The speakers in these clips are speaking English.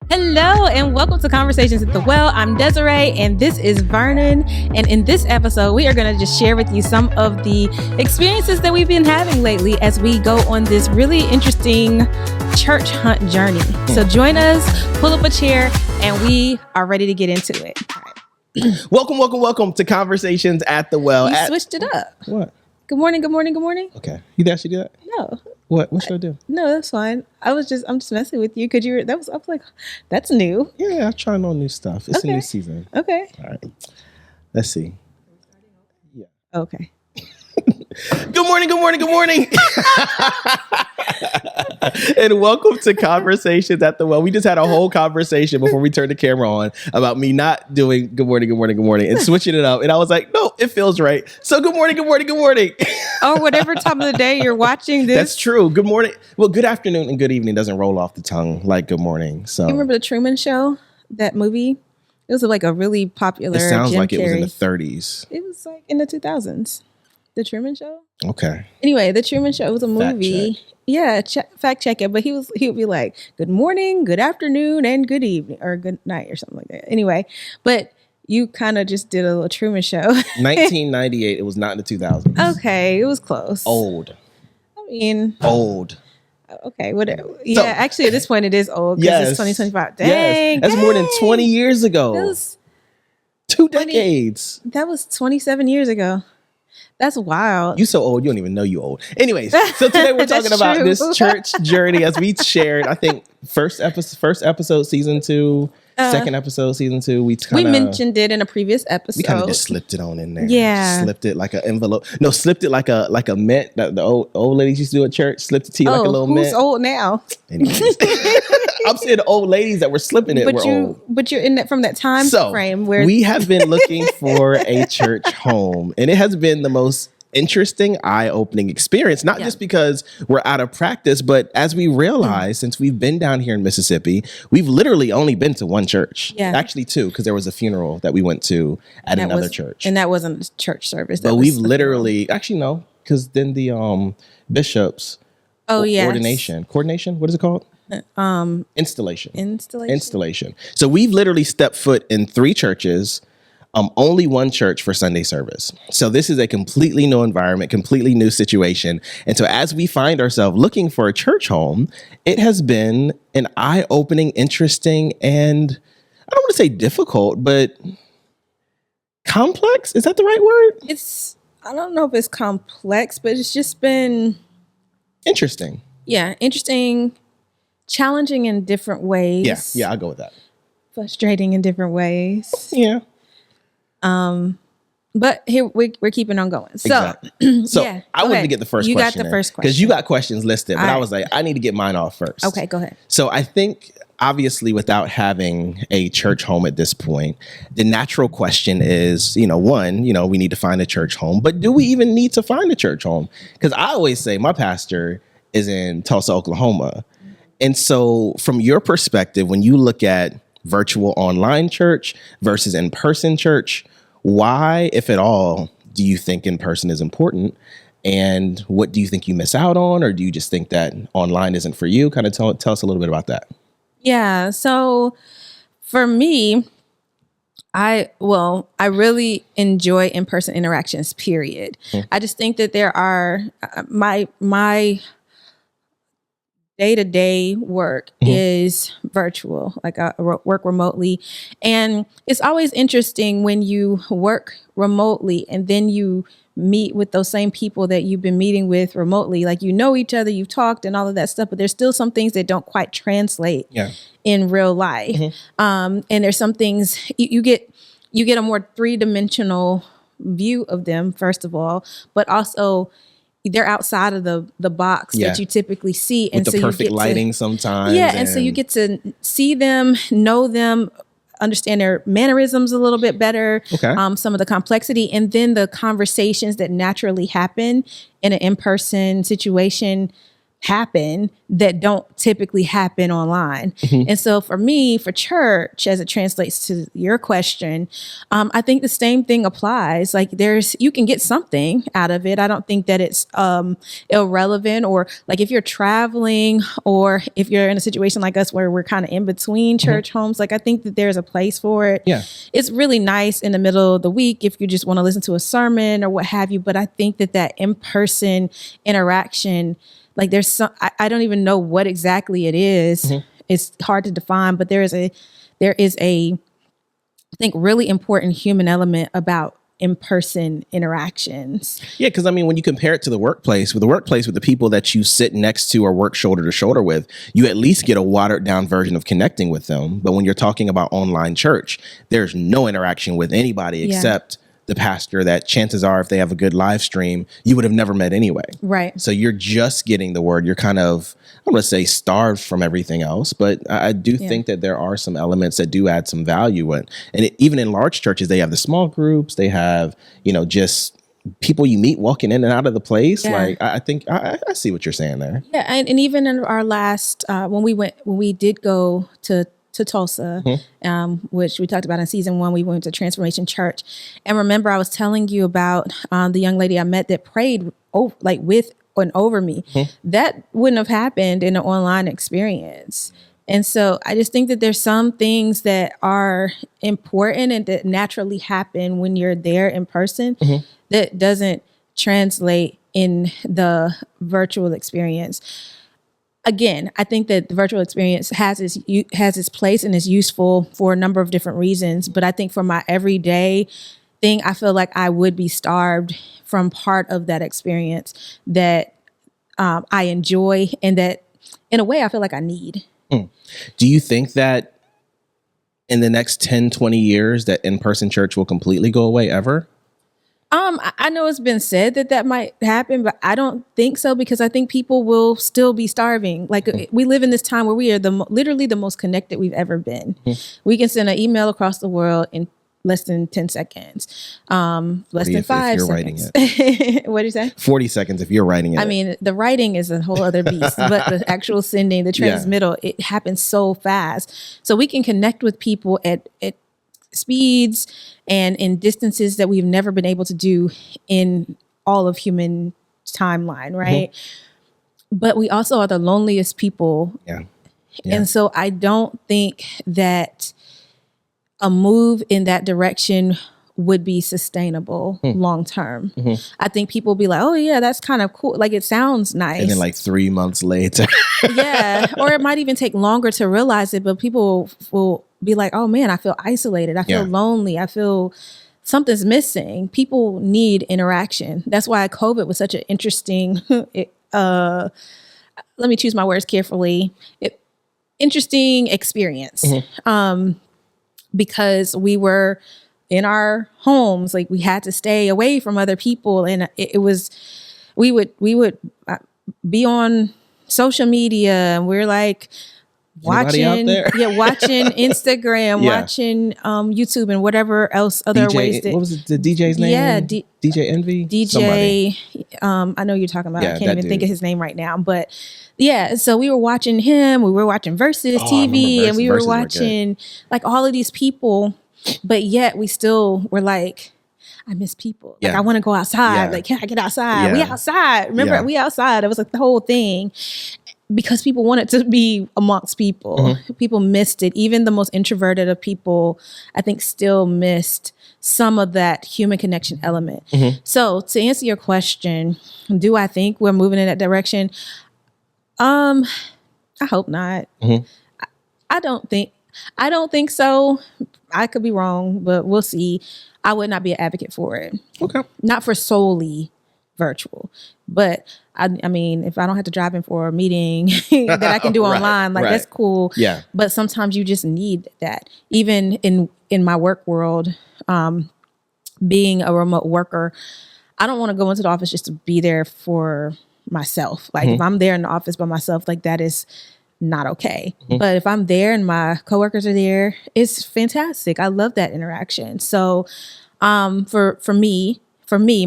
Hello and welcome to Conversations at the Well. I'm Desireé and this is Vernon. And in this episode, we are going to just share with you some of the experiences that we've been having lately as we go on this really interesting church hunt journey. So join us, pull up a chair, and we are ready to get into it. All right. Welcome to Conversations at the Well. You switched it up. What? Good morning. Okay. You actually do that? No. What should I do? No, that's fine. I'm just messing with you. I was like, that's new. Yeah, I'm trying on new stuff. It's a new season. Okay. All right. Let's see. Yeah. Okay. Good morning. And welcome to Conversations at the Well. We just had a whole conversation before we turned the camera on about me not doing good morning and switching it up. And I was like, no, it feels right. So good morning. Or whatever time of the day you're watching this. That's true. Good morning. Well, good afternoon and good evening doesn't roll off the tongue like good morning. So you remember the Truman Show, that movie? It was like a really popular. It sounds Jim like it was in the Carrey. 30s. It was like in the 2000s. The Truman Show. Okay. Anyway, the Truman Show was a movie. Yeah, fact check it. But he would be like, "Good morning, good afternoon, and good evening, or good night, or something like that." Anyway, but you kind of just did a little Truman Show. 1998. It was not in the 2000s. Okay, it was close. Old. I mean, old. Okay, whatever. Yeah, actually, at this point, it is old because it's 2025. Dang, yes. That's more than 20 years ago. That was 2 decades. That was 27 years ago. That's wild. You so old, you don't even know you old. Anyways, so today we're talking about this church journey as we shared, I think, first episode, season 2, second episode, season 2. We mentioned it in a previous episode. We kind of just slipped it on in there. Yeah. Slipped it like an envelope. No, slipped it like a mint that the old ladies used to do at church. Slipped it to you like a little mint. Who's old now? Anyways. I'm saying the old ladies that were slipping it were old. But you're in that from that time frame where we have been looking for a church home, and it has been the most interesting, eye-opening experience, not just because we're out of practice, but as we realize, since we've been down here in Mississippi, we've literally only been to one church. Yeah. Actually 2, because there was a funeral that we went to at another church. And that wasn't a church service. But we've literally, actually no, because then the bishop's coordination, what is it called? Installation. So we've literally stepped foot in 3 churches, only one church for Sunday service. So this is a completely new environment, completely new situation. And so as we find ourselves looking for a church home, it has been an eye-opening, interesting, and I don't want to say difficult, but complex. Is that the right word? I don't know if it's complex, but it's just been interesting. Yeah, interesting, challenging in different ways. Yeah, I'll go with that. Frustrating in different ways. Yeah. But here we're keeping on going. So, so I wanted to get the first question. You got the first question. Because you got questions listed, but I was like, I need to get mine off first. Okay, go ahead. So I think, obviously, without having a church home at this point, the natural question is, one, we need to find a church home, but do we even need to find a church home? Because I always say my pastor is in Tulsa, Oklahoma. And so from your perspective, when you look at virtual online church versus in-person church, why, if at all, do you think in-person is important? And what do you think you miss out on? Or do you just think that online isn't for you? Kind of tell us a little bit about that. Yeah. So for me, I really enjoy in-person interactions, period. I just think that there are my day-to-day work is virtual, like I work remotely. And it's always interesting when you work remotely and then you meet with those same people that you've been meeting with remotely. Like, each other, you've talked and all of that stuff, but there's still some things that don't quite translate in real life. And there's some things you get a more 3-dimensional view of them, first of all, but also they're outside of the box that you typically see. And with the perfect lighting sometimes. Yeah, and so you get to see them, know them, understand their mannerisms a little bit better, some of the complexity, and then the conversations that naturally happen in an in-person situation happen that don't typically happen online. And so for me, for church, as it translates to your question, I think the same thing applies. Like you can get something out of it. I don't think that it's irrelevant, or like if you're traveling or if you're in a situation like us where we're kind of in between church homes, like I think that there's a place for it. Yeah. It's really nice in the middle of the week if you just want to listen to a sermon or what have you. But I think that in-person interaction, like there's some, I don't even know what exactly it is. It's hard to define, but there is a, I think, really important human element about in-person interactions. Yeah, because I mean, when you compare it to the workplace, with the people that you sit next to or work shoulder to shoulder with, you at least get a watered down version of connecting with them. But when you're talking about online church, there's no interaction with anybody except the pastor that chances are, if they have a good live stream, you would have never met anyway. Right. So you're just getting the word. You're kind of, I'm going to say, starved from everything else. But I do think that there are some elements that do add some value. Even in large churches, they have the small groups. They have, just people you meet walking in and out of the place. Yeah. Like, I think I see what you're saying there. Yeah. And even in our last, when we did go to Tulsa, which we talked about in season 1, we went to Transformation Church. And remember, I was telling you about the young lady I met that prayed with and over me. That wouldn't have happened in an online experience. And so I just think that there's some things that are important and that naturally happen when you're there in person that doesn't translate in the virtual experience. Again, I think that the virtual experience has its place and is useful for a number of different reasons. But I think for my everyday thing, I feel like I would be starved from part of that experience that I enjoy and that, in a way, I feel like I need. Do you think that in the next 10, 20 years that in-person church will completely go away ever? I know it's been said that might happen, but I don't think so, because I think people will still be starving. Like we live in this time where we are literally the most connected we've ever been. We can send an email across the world in less than 10 seconds, less than 5 seconds. What did you say? 40 seconds if you're writing it. I mean, the writing is a whole other beast, but the actual sending, the transmittal, it happens so fast. So we can connect with people at speeds and in distances that we've never been able to do in all of human timeline, right? But we also are the loneliest people. And so I don't think that a move in that direction would be sustainable long term. I think people will be like, oh yeah, that's kind of cool. Like, it sounds nice. And then like 3 months later. Or it might even take longer to realize it, but people will be like, oh man, I feel isolated. I feel lonely. I feel something's missing. People need interaction. That's why COVID was such an interesting, let me choose my words carefully, interesting experience. Because we were in our homes, like we had to stay away from other people. And it was, we would be on social media and we're like, watching Instagram, watching YouTube and whatever else other ways. What was it, the DJ's name? Yeah, DJ Envy. DJ. I know you're talking about. I can't even think of his name right now, but yeah. So we were watching him. We were watching Versus TV, and we were watching like all of these people, but yet we still were like, I miss people. Like, I want to go outside. Like, can I get outside? We outside. Remember, we outside. It was like the whole thing. Because people wanted to be amongst people. People missed it. Even the most introverted of people, I think, still missed some of that human connection element. So to answer your question, do I think we're moving in that direction? I hope not. I don't think so. I could be wrong, but we'll see. I would not be an advocate for it. Okay. Not for solely virtual, but I mean, if I don't have to drive in for a meeting that I can do online, like that's cool. Yeah. But sometimes you just need that. Even in my work world, being a remote worker, I don't want to go into the office just to be there for myself. Like if I'm there in the office by myself, like that is not okay. But if I'm there and my coworkers are there, it's fantastic. I love that interaction. So for me,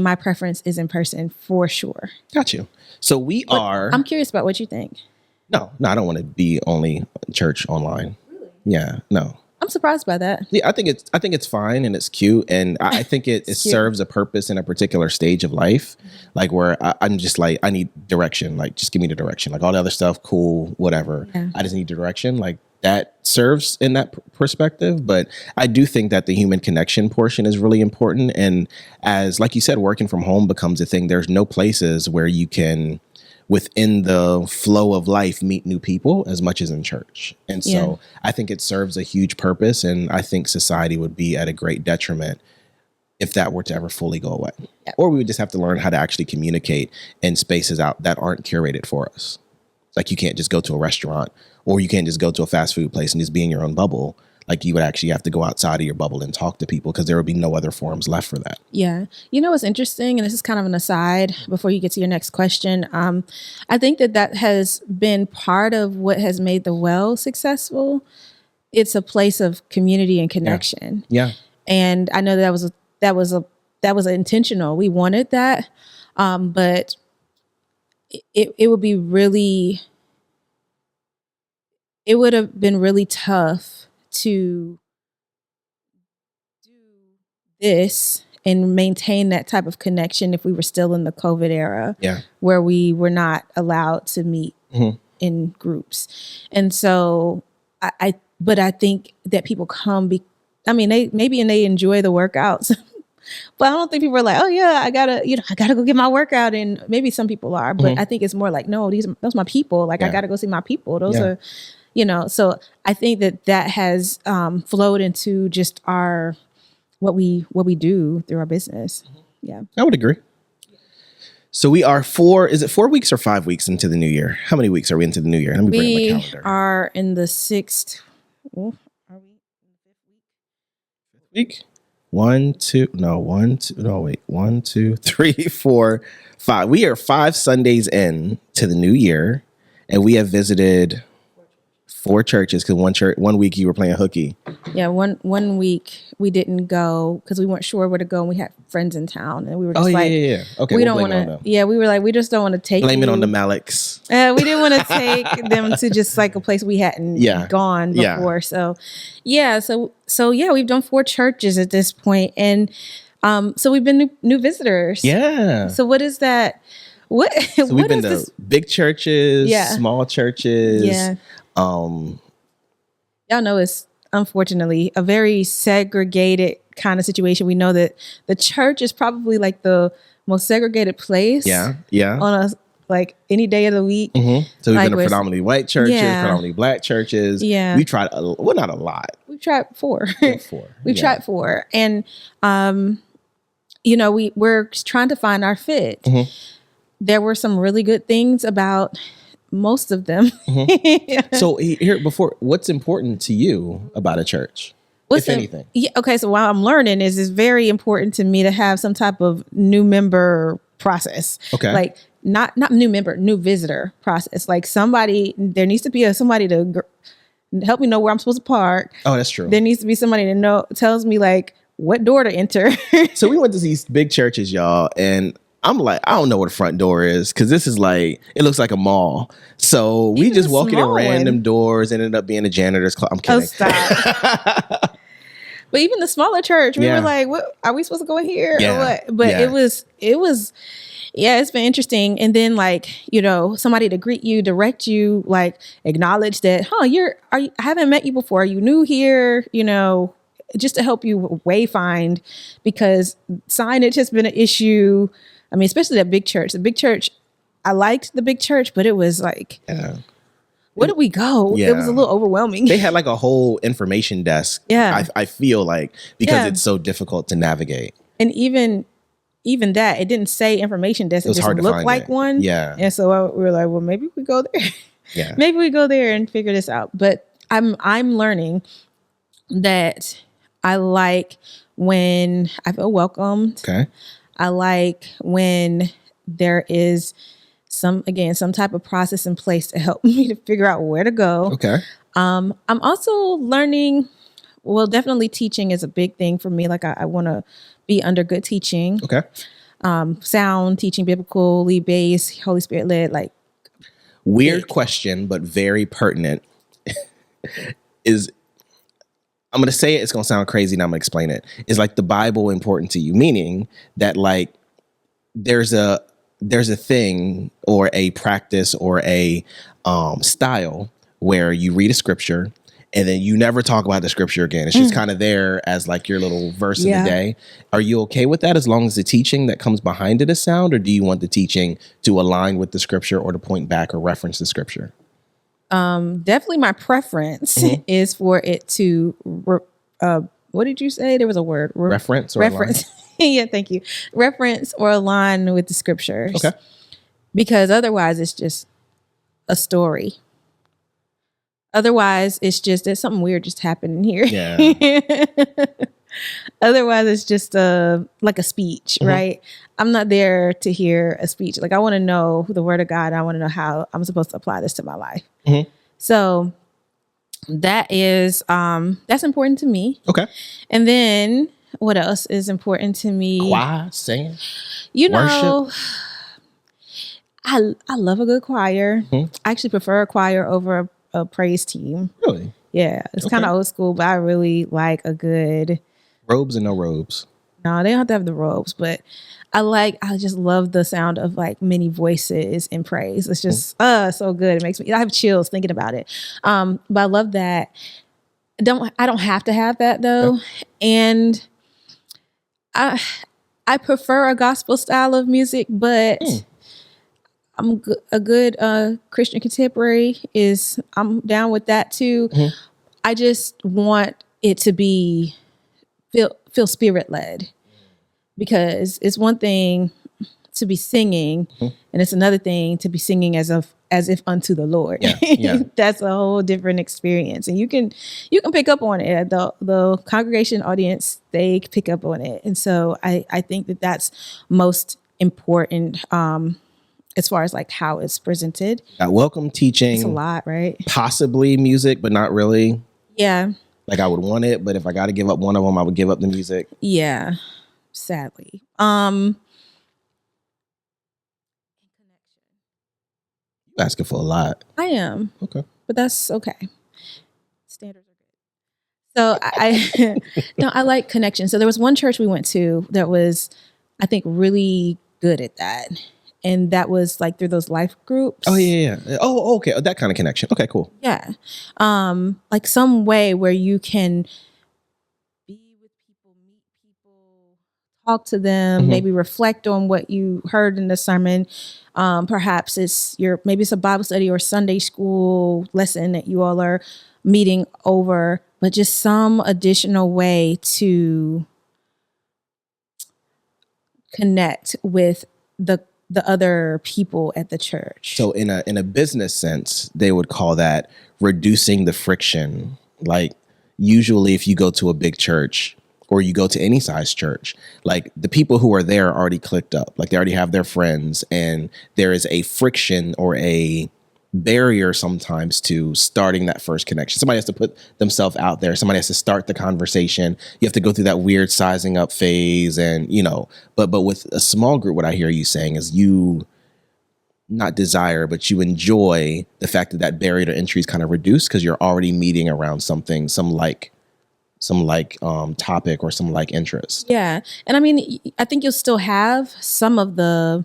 my preference is in person for sure. Got you. So we are. I'm curious about what you think. No, I don't want to be only church online. Really? Yeah, no. I'm surprised by that. Yeah, I think it's fine and it's cute, and I think it serves a purpose in a particular stage of life, like where I'm just like, I need direction. Like, just give me the direction. Like all the other stuff, cool, whatever. Yeah. I just need direction. Like that serves in that perspective. But I do think that the human connection portion is really important. And as like you said, working from home becomes a thing. There's no places where you can, within the flow of life, meet new people as much as in church. And so I think it serves a huge purpose. And I think society would be at a great detriment if that were to ever fully go away. Yeah. Or we would just have to learn how to actually communicate in spaces out that aren't curated for us. Like you can't just go to a restaurant, or you can't just go to a fast food place and just be in your own bubble. Like you would actually have to go outside of your bubble and talk to people, because there would be no other forums left for that. Yeah. You know what's interesting, and this is kind of an aside before you get to your next question. I think that has been part of what has made the Well successful. It's a place of community and connection. Yeah. And I know that was intentional. We wanted that, but it would be really. It would have been really tough to do this and maintain that type of connection if we were still in the COVID era, where we were not allowed to meet in groups. And so I think that people come, they enjoy the workouts, but I don't think people are like, oh yeah, I gotta go get my workout. And maybe some people are, but I think it's more like, no, those are my people. Like I gotta go see my people. Those are, so I think that has flowed into just what we do through our business. Yeah, I would agree. So we are 4 weeks or 5 weeks into the new year? How many weeks are we into the new year? Let me bring up my calendar. We are in the 6th. Are we in the 5th week? 1, 2, 3, 4, 5. We are 5 Sundays in to the new year, and we have visited 4 churches, because one week you were playing hooky. Yeah, one week we didn't go because we weren't sure where to go, and we had friends in town, and we were just Okay, we don't want to. Yeah, we were like, we just don't want to take blame it on the Maliks. We didn't want to take them to just like a place we hadn't gone before. So we've done 4 churches at this point, and so we've been new visitors. Yeah. So what is that? So we've been to big churches, small churches. Yeah. Y'all know it's unfortunately a very segregated kind of situation. We know that the church is probably like the most segregated place. Yeah. On like any day of the week. Mm-hmm. So we've been to predominantly white churches, predominantly black churches. Yeah. We tried, not a lot. We tried 4. We Yeah. tried 4. And, we're trying to find our fit. Mm-hmm. There were some really good things about most of them. Mm-hmm. So what's important to you about a church? If anything. Yeah. Okay. So what I'm learning is it's very important to me to have some type of new member process. Okay. Like not new member, new visitor process. Like there needs to be somebody to help me know where I'm supposed to park. Oh, that's true. There needs to be somebody to tells me like what door to enter. So we went to these big churches, y'all, and I'm like, I don't know where the front door is, because this is like, it looks like a mall. So we just walking in random doors, ended up being a janitor's club. I'm kidding. Oh, stop. But even the smaller church, we were like, what are we supposed to go in here or what? But it was, it's been interesting. And then somebody to greet you, direct you, like acknowledge that, I haven't met you before. Are you new here? Just to help you wayfind, because signage has been an issue. I mean, especially that big church. The big church, I liked the big church, but it was like, where did we go? Yeah. It was a little overwhelming. They had like a whole information desk. Yeah. I feel like, because it's so difficult to navigate. And even that, it didn't say information desk. It just looked like one. Yeah. And so we were like, well, maybe we go there. Yeah. Maybe we go there and figure this out. But I'm learning that I like when I feel welcomed. Okay. I like when there is some type of process in place to help me to figure out where to go. Okay. I'm also learning, definitely teaching is a big thing for me. Like I want to be under good teaching. Okay. sound, teaching biblically based, Holy Spirit led, like Weird question, but very pertinent. Is I'm going to say it, it's going to sound crazy, and I'm going to explain it. Is like the Bible important to you? Meaning that like there's a thing or a practice or a style where you read a scripture and then you never talk about the scripture again. It's just kind of there as like your little verse of the day. Are you okay with that as long as the teaching that comes behind it is sound, or do you want the teaching to align with the scripture or to point back or reference the scripture? Definitely my preference is for it to, what did you say? There was a word. Reference or reference. Yeah, thank you. Reference or align with the scriptures. Okay. Because otherwise it's just a story. Otherwise it's just, there's something weird just happening here. Yeah. Otherwise it's just like a speech, right? I'm not there to hear a speech. Like I want to know the word of God. And I want to know how I'm supposed to apply this to my life. So that is, that's important to me. Okay. And then what else is important to me? Choir, singing, worship. I love a good choir. I actually prefer a choir over a praise team. Really? Yeah. It's kind of old school, but I really like a good... Robes and no robes? No, they don't have to have the robes, but I just love the sound of like many voices in praise. It's just so good. It makes me, I have chills thinking about it. But I love that. I don't have to have that though. And I prefer a gospel style of music, but a good Christian contemporary I'm down with that too. I just want it to be feel spirit led, because it's one thing to be singing and it's another thing to be singing as if unto the Lord. Yeah. That's a whole different experience, and you can pick up on it. The congregation audience, they pick up on it, and so I think that that's most important as far as like how it's presented. Welcome teaching. It's a lot, right? Possibly music, but not really. Yeah. Like I would want it, but if I got to give up one of them, I would give up the music. Yeah, sadly. You're asking for a lot. I am. Okay. But that's okay. Standards are good. So I like connection. So there was one church we went to that was, I think, really good at that. And that was like through those life groups. Oh, yeah. Oh, okay. That kind of connection. Okay, cool. Yeah. Like some way where you can be with people, meet people, talk to them, maybe reflect on what you heard in the sermon. Perhaps maybe it's a Bible study or Sunday school lesson that you all are meeting over, but just some additional way to connect with the other people at the church. So in a business sense, they would call that reducing the friction. Like usually if you go to a big church or you go to any size church, like the people who are there are already clicked up, like they already have their friends, and there is a friction or a barrier sometimes to starting that first connection. Somebody has to put themselves out there. Somebody has to start the conversation. You have to go through that weird sizing up phase, and but with a small group, what I hear you saying is you not desire, but you enjoy the fact that barrier to entry is kind of reduced because you're already meeting around something, some topic or some like interest. Yeah. And I mean, I think you'll still have some of the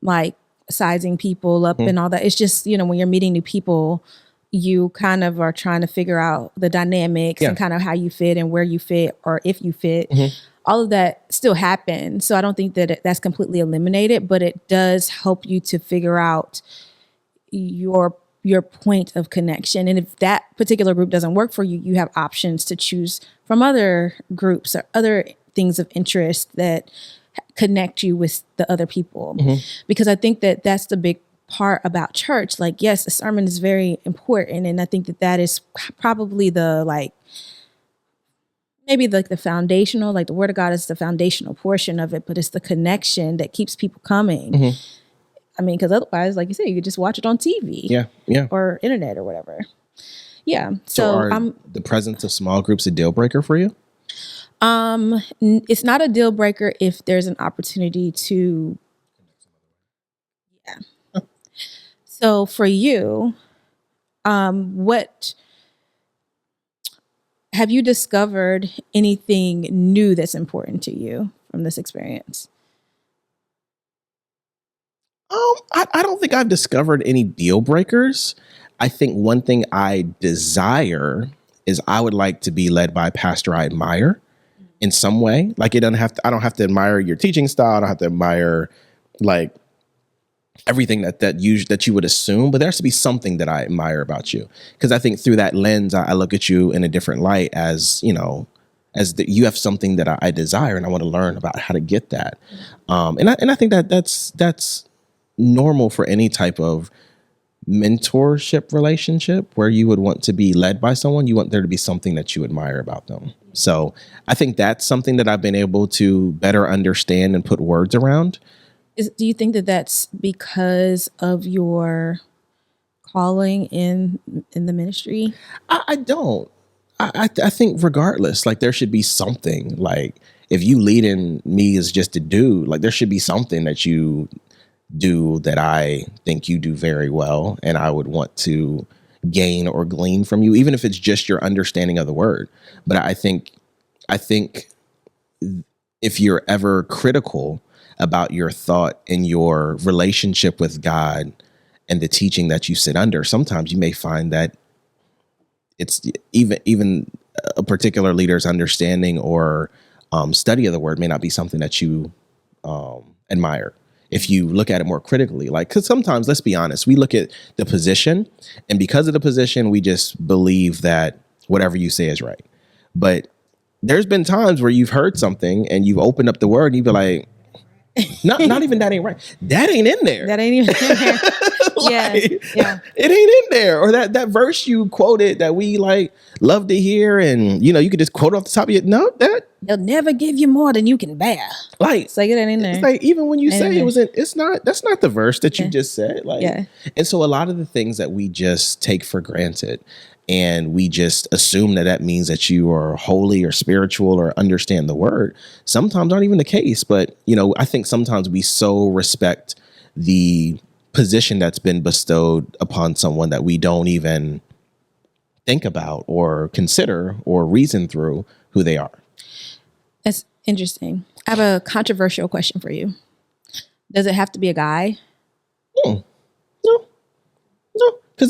like sizing people up and all that. It's just, when you're meeting new people, you kind of are trying to figure out the dynamics and kind of how you fit and where you fit or if you fit. All of that still happens. So I don't think that that's completely eliminated, but it does help you to figure out your point of connection. And if that particular group doesn't work for you, you have options to choose from other groups or other things of interest that connect you with the other people. Because I think that that's the big part about church. Like, yes, the sermon is very important. And I think that is probably maybe the foundational, like the word of God is the foundational portion of it, but it's the connection that keeps people coming. I mean, because otherwise, like you said, you could just watch it on TV. Yeah. Or internet or whatever. Yeah. So are the presence of small groups a deal breaker for you? It's not a deal breaker if there's an opportunity to. Yeah. So for you, what have you discovered anything new that's important to you from this experience? I don't think I've discovered any deal breakers. I think one thing I desire is I would like to be led by a pastor I admire in some way. Like I don't have to admire your teaching style. I don't have to admire like everything that you would assume, but there has to be something that I admire about you. Because I think through that lens, I look at you in a different light as, you have something that I desire and I want to learn about how to get that. And I think that's normal for any type of mentorship relationship where you would want to be led by someone. You want there to be something that you admire about them. So I think that's something that I've been able to better understand and put words around. Do you think that that's because of your calling in the ministry? I don't. I think regardless, like there should be something. Like if you leading me as just a dude, like there should be something that you do that I think you do very well, and I would want to gain or glean from you, even if it's just your understanding of the word. But I think if you're ever critical about your thought and your relationship with God and the teaching that you sit under, sometimes you may find that it's even a particular leader's understanding or study of the word may not be something that you admire. If you look at it more critically, like, because sometimes, let's be honest, we look at the position, and because of the position, we just believe that whatever you say is right. But there's been times where you've heard something and you've opened up the word and you've been like, not even that ain't right. That ain't in there. That ain't even in there. Yeah. It ain't in there. Or that verse you quoted that we like love to hear, and you could just quote off the top of your they'll never give you more than you can bear. Like, it's like it ain't in there. It's like even when you say that's not the verse that you just said. Like, and so a lot of the things that we just take for granted, and we just assume that means that you are holy or spiritual or understand the word, sometimes aren't even the case. But I think sometimes we so respect the position that's been bestowed upon someone that we don't even think about or consider or reason through who they are. That's interesting. I have a controversial question for you. Does it have to be a guy? No, because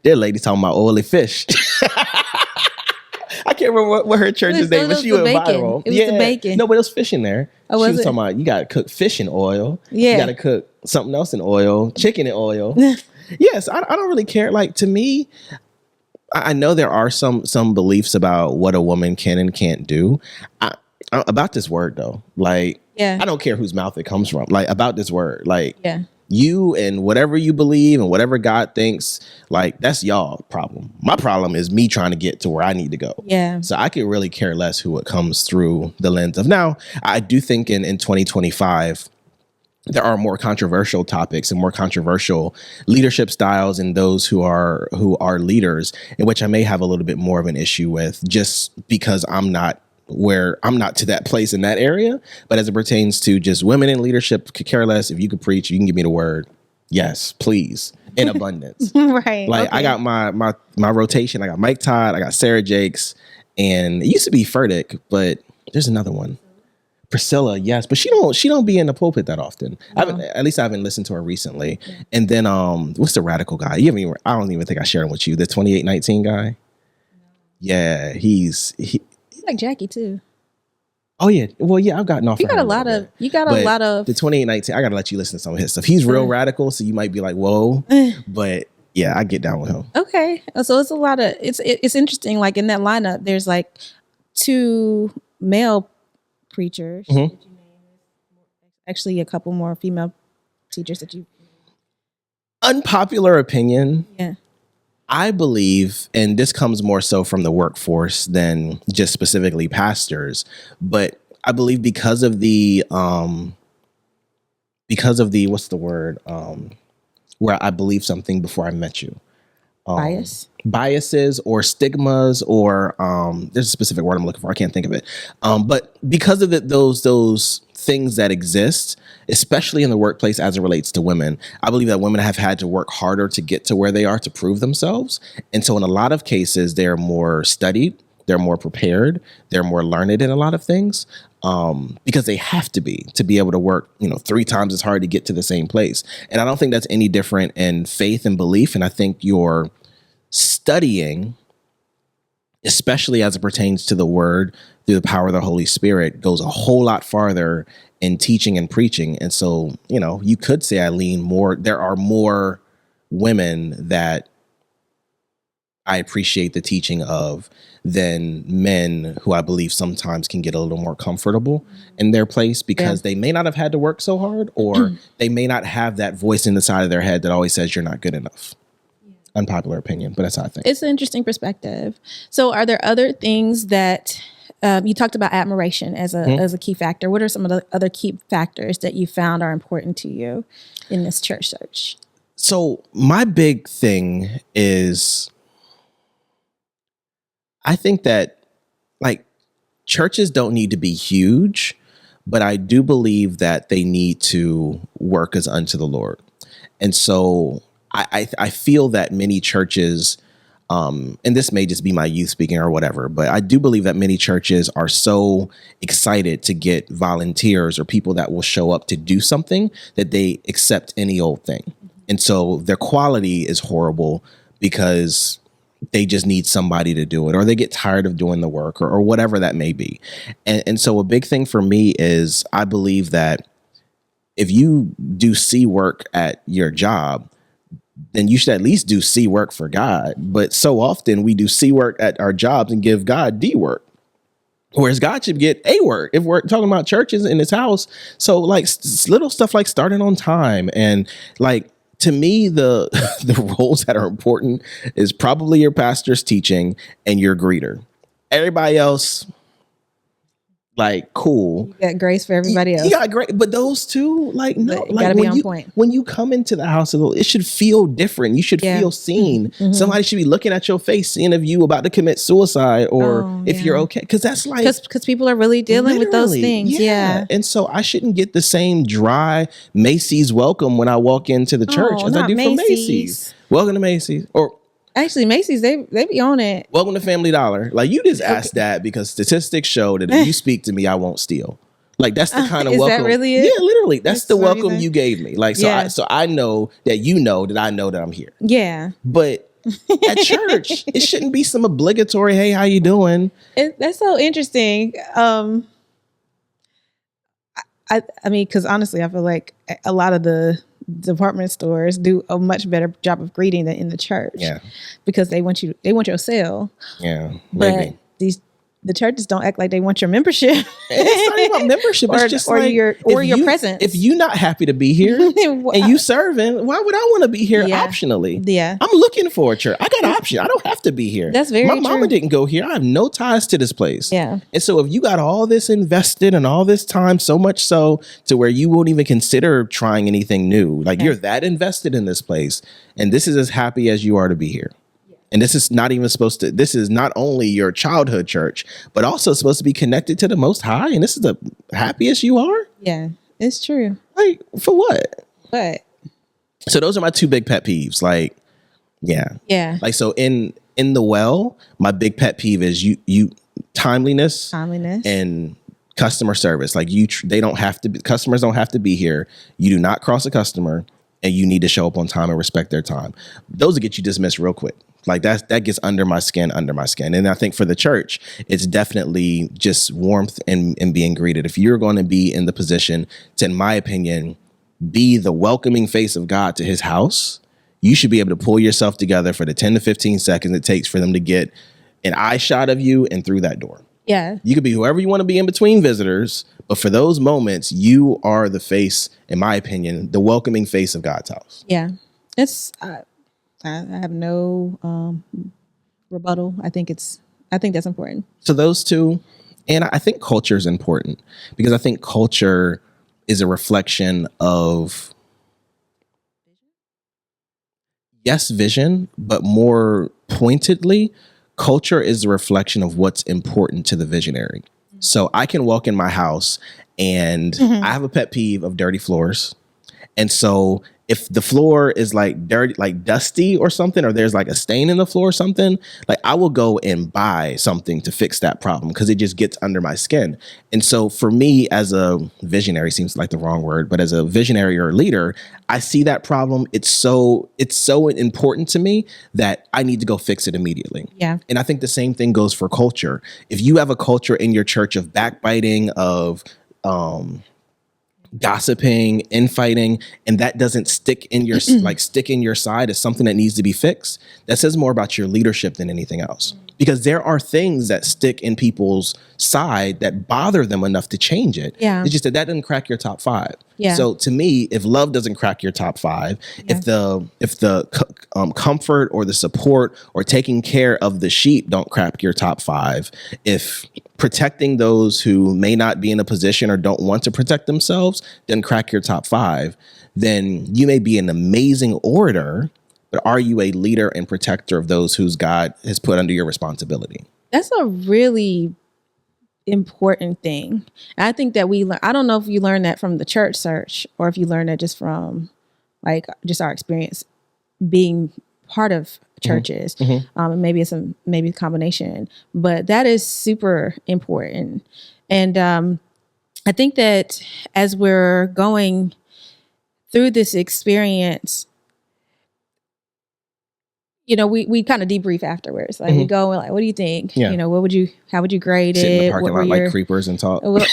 they're ladies talking about oily fish. I can't remember what her church's name, but she went viral. It was the bacon. No, but it was fish in there. She was talking about you got to cook fish in oil. Yeah. You got to cook something else in oil, chicken in oil. Yes, I don't really care. Like, to me, I know there are some beliefs about what a woman can and can't do. About this word, though, like, I don't care whose mouth it comes from. Like, about this word, like, you and whatever you believe and whatever God thinks, like, that's y'all problem. My problem is me trying to get to where I need to go. Yeah. So I could really care less who it comes through the lens of. Now, I do think in 2025, there are more controversial topics and more controversial leadership styles and those who are leaders, in which I may have a little bit more of an issue with, just because I'm not to that place in that area. But as it pertains to just women in leadership, could care less. If you could preach, you can give me the word. Yes, please. In abundance. Right. Like, okay. I got my rotation. I got Mike Todd. I got Sarah Jakes. And it used to be Furtick, but there's another one. Priscilla, yes. But she don't be in the pulpit that often. No. At least I haven't listened to her recently. Yeah. And then what's the radical guy? I don't even think I shared him with you. The 2819 guy. No. Yeah, he's like Jackie too. Oh yeah, well yeah, I've gotten off. You got a lot of the 2819. I gotta let you listen to some of his stuff. He's real radical, so you might be like, whoa, but yeah, I get down with him. Okay, so it's a lot of it's interesting. Like in that lineup, there's like 2 male preachers. Mm-hmm. Actually, a couple more female teachers that you. Unpopular opinion. Yeah. I believe, and this comes more so from the workforce than just specifically pastors, but I believe because of the what's the word, where I believe something before I met you. biases or stigmas, or there's a specific word I'm looking for. I can't think of it. But because of those things that exist, especially in the workplace as it relates to women, I believe that women have had to work harder to get to where they are, to prove themselves. And so in a lot of cases, they're more studied, they're more prepared, they're more learned in a lot of things, because they have to be able to work, 3 times as hard to get to the same place. And I don't think that's any different in faith and belief. And I think your studying, especially as it pertains to the word through the power of the Holy Spirit, goes a whole lot farther in teaching and preaching. And so, you could say I lean more. There are more women that I appreciate the teaching of than men who I believe sometimes can get a little more comfortable in their place because they may not have had to work so hard, or they may not have that voice in the side of their head that always says you're not good enough. Unpopular opinion, but that's how I think. It's an interesting perspective. So are there other things that you talked about admiration as a key factor? What are some of the other key factors that you found are important to you in this church search? So my big thing is, I think that churches don't need to be huge, but I do believe that they need to work as unto the Lord. And so I feel that many churches, and this may just be my youth speaking or whatever, but I do believe that many churches are so excited to get volunteers or people that will show up to do something that they accept any old thing. And so their quality is horrible because they just need somebody to do it, or they get tired of doing the work, or whatever that may be. And so a big thing for me is I believe that if you do C work at your job, then you should at least do C work for God. But so often we do C work at our jobs and give God D work, whereas God should get A work if we're talking about churches in his house. So little stuff like starting on time, and to me, the roles that are important is probably your pastor's teaching and your greeter. Everybody else, cool. You got grace for everybody else. You got great, but those two, no. You gotta be on point. When you come into the house of the Lord, it should feel different. You should feel seen. Mm-hmm. Somebody should be looking at your face, seeing if you about to commit suicide, or if you're okay. Because that's because people are really dealing with those things. Yeah. And so I shouldn't get the same dry Macy's welcome when I walk into the church as I do from Macy's. Welcome to Macy's. Or actually, Macy's, they be on it. Welcome to Family Dollar. You just asked that because statistics show that if you speak to me, I won't steal. That's the kind of welcome. Is that really it? Yeah, literally. That's the welcome you gave me. So I know that you know that I know that I'm here. Yeah. But at church, it shouldn't be some obligatory, hey, how you doing? That's so interesting. I mean, because honestly, I feel like a lot of the department stores do a much better job of greeting than in the church. Yeah. Because they want your sale. Yeah. Maybe. But the churches don't act like they want your membership. It's not even about membership. It's just your presence. If you're not happy to be here and you serving, why would I want to be here optionally? Yeah. I'm looking for a church. I got an option. I don't have to be here. That's very true. My mama didn't go here. I have no ties to this place. Yeah. And so if you got all this invested and all this time, so much so to where you won't even consider trying anything new, you're that invested in this place, and this is as happy as you are to be here. And this is not even this is not only your childhood church, but also supposed to be connected to the Most High. And this is the happiest you are? Yeah, it's true. For what? What? So those are my 2 big pet peeves. Yeah. So in the well, my big pet peeve is you timeliness and customer service. Customers don't have to be here. You do not cross a customer, and you need to show up on time and respect their time. Those will get you dismissed real quick. That gets under my skin. And I think for the church, it's definitely just warmth and being greeted. If you're going to be in the position to, in my opinion, be the welcoming face of God to his house, you should be able to pull yourself together for the 10 to 15 seconds it takes for them to get an eye shot of you and through that door. Yeah. You could be whoever you want to be in between visitors, but for those moments, you are the face, in my opinion, the welcoming face of God's house. Yeah. I have no rebuttal. I think that's important. So those 2, and I think culture is important because I think culture is a reflection of, yes, vision, but more pointedly, culture is a reflection of what's important to the visionary. So I can walk in my house and I have a pet peeve of dirty floors. And so if the floor is like dirty, like dusty or something, or there's like a stain in the floor or something, like I will go and buy something to fix that problem because it just gets under my skin. And so for me as a visionary, seems like the wrong word, but as a visionary or a leader, I see that problem. It's so important to me that I need to go fix it immediately. Yeah. And I think the same thing goes for culture. If you have a culture in your church of backbiting, of gossiping, infighting, and that doesn't stick in your stick in your side as something that needs to be fixed, that says more about your leadership than anything else. Because there are things that stick in people's side that bother them enough to change it. Yeah. It's just that doesn't crack your top 5. Yeah. So to me, if love doesn't crack your top 5, if the comfort or the support or taking care of the sheep don't crack your top 5, if protecting those who may not be in a position or don't want to protect themselves doesn't crack your top 5, then you may be an amazing orator, but are you a leader and protector of those whose God has put under your responsibility? That's a really important thing. And I think that I don't know if you learned that from the church search or if you learned that just from just our experience being part of churches. Maybe it's maybe a combination, but that is super important. And I think that as we're going through this experience, we kind of debrief afterwards. Like we go and like, what do you think? Yeah. How would you grade Sit it? in the parking lot like creepers and talk. What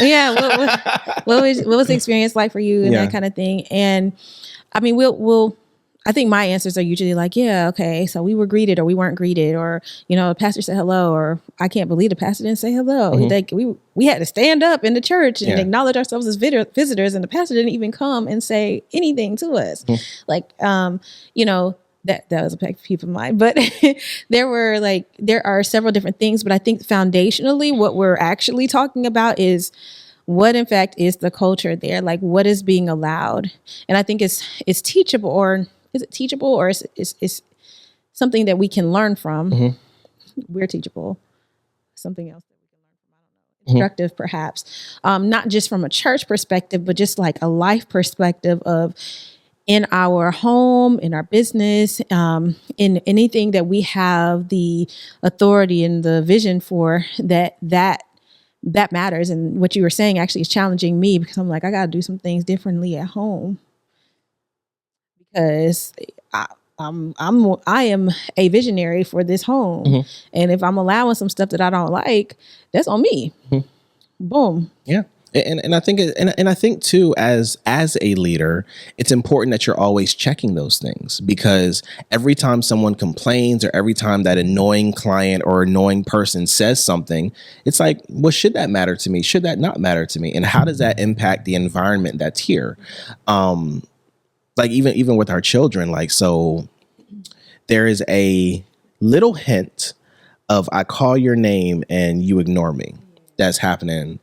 was the experience like for you and that kind of thing? And I mean, I think my answers are usually like, yeah, okay, so we were greeted or we weren't greeted, or, the pastor said hello, or I can't believe the pastor didn't say hello. Like we had to stand up in the church and acknowledge ourselves as visitors, and the pastor didn't even come and say anything to us. That was a pet peeve of mine, but there are several different things, but I think foundationally what we're actually talking about is what in fact is the culture there, like what is being allowed. And I think it's teachable, or is it teachable, or is something that we can learn from. We're teachable. Something else that we can learn from, I don't know. Instructive perhaps. Not just from a church perspective, but just like a life perspective of in our home, in our business, in anything that we have the authority and the vision for, that matters. And what you were saying actually is challenging me, because I'm like, I got to do some things differently at home, because I am a visionary for this home. And if I'm allowing some stuff that I don't like, that's on me. Boom. Yeah. And I think I think too, as a leader, it's important that you're always checking those things, because every time someone complains or every time that annoying client or annoying person says something, it's like, well, should that matter to me? Should that not matter to me? And how does that impact the environment that's here? Like even with our children, like, so there is a little hint of I call your name and you ignore me that's happening.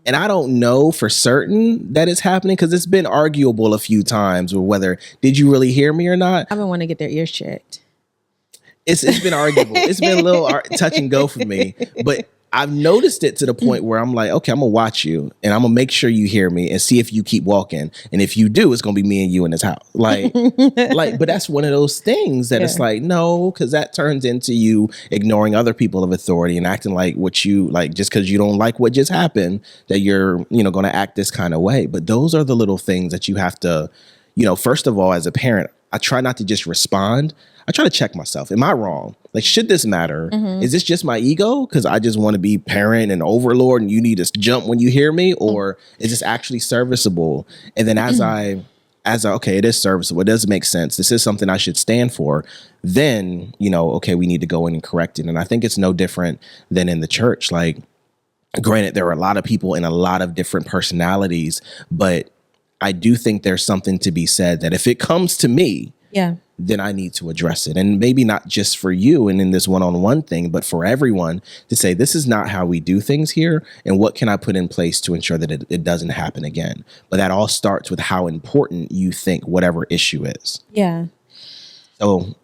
And I don't know for certain that it's happening, because it's been arguable a few times with whether did you really hear me or not. I've been wanting to get their ears checked. It's been arguable. It's been a little touch and go for me, but I've noticed it to the point where I'm like, okay, I'm gonna watch you and I'm gonna make sure you hear me and see if you keep walking. And if you do, it's gonna be me and you in this house. But that's one of those things that it's like, no, because that turns into you ignoring other people of authority and acting like what you like, just because you don't like what just happened, that you're, gonna act this kind of way. But those are the little things that you have to, first of all, as a parent, I try not to just respond. I try to check myself. Am I wrong? Like, should this matter? Is this just my ego? Because I just want to be parent and overlord and you need to jump when you hear me? Or is this actually serviceable? And then as I, okay, it is serviceable. It does make sense. This is something I should stand for. Then, okay, we need to go in and correct it. And I think it's no different than in the church. Like, granted, there are a lot of people and a lot of different personalities, but I do think there's something to be said that if it comes to me, then I need to address it. And maybe not just for you and in this one-on-one thing, but for everyone to say, this is not how we do things here. And what can I put in place to ensure that it doesn't happen again? But that all starts with how important you think whatever issue is. Yeah. So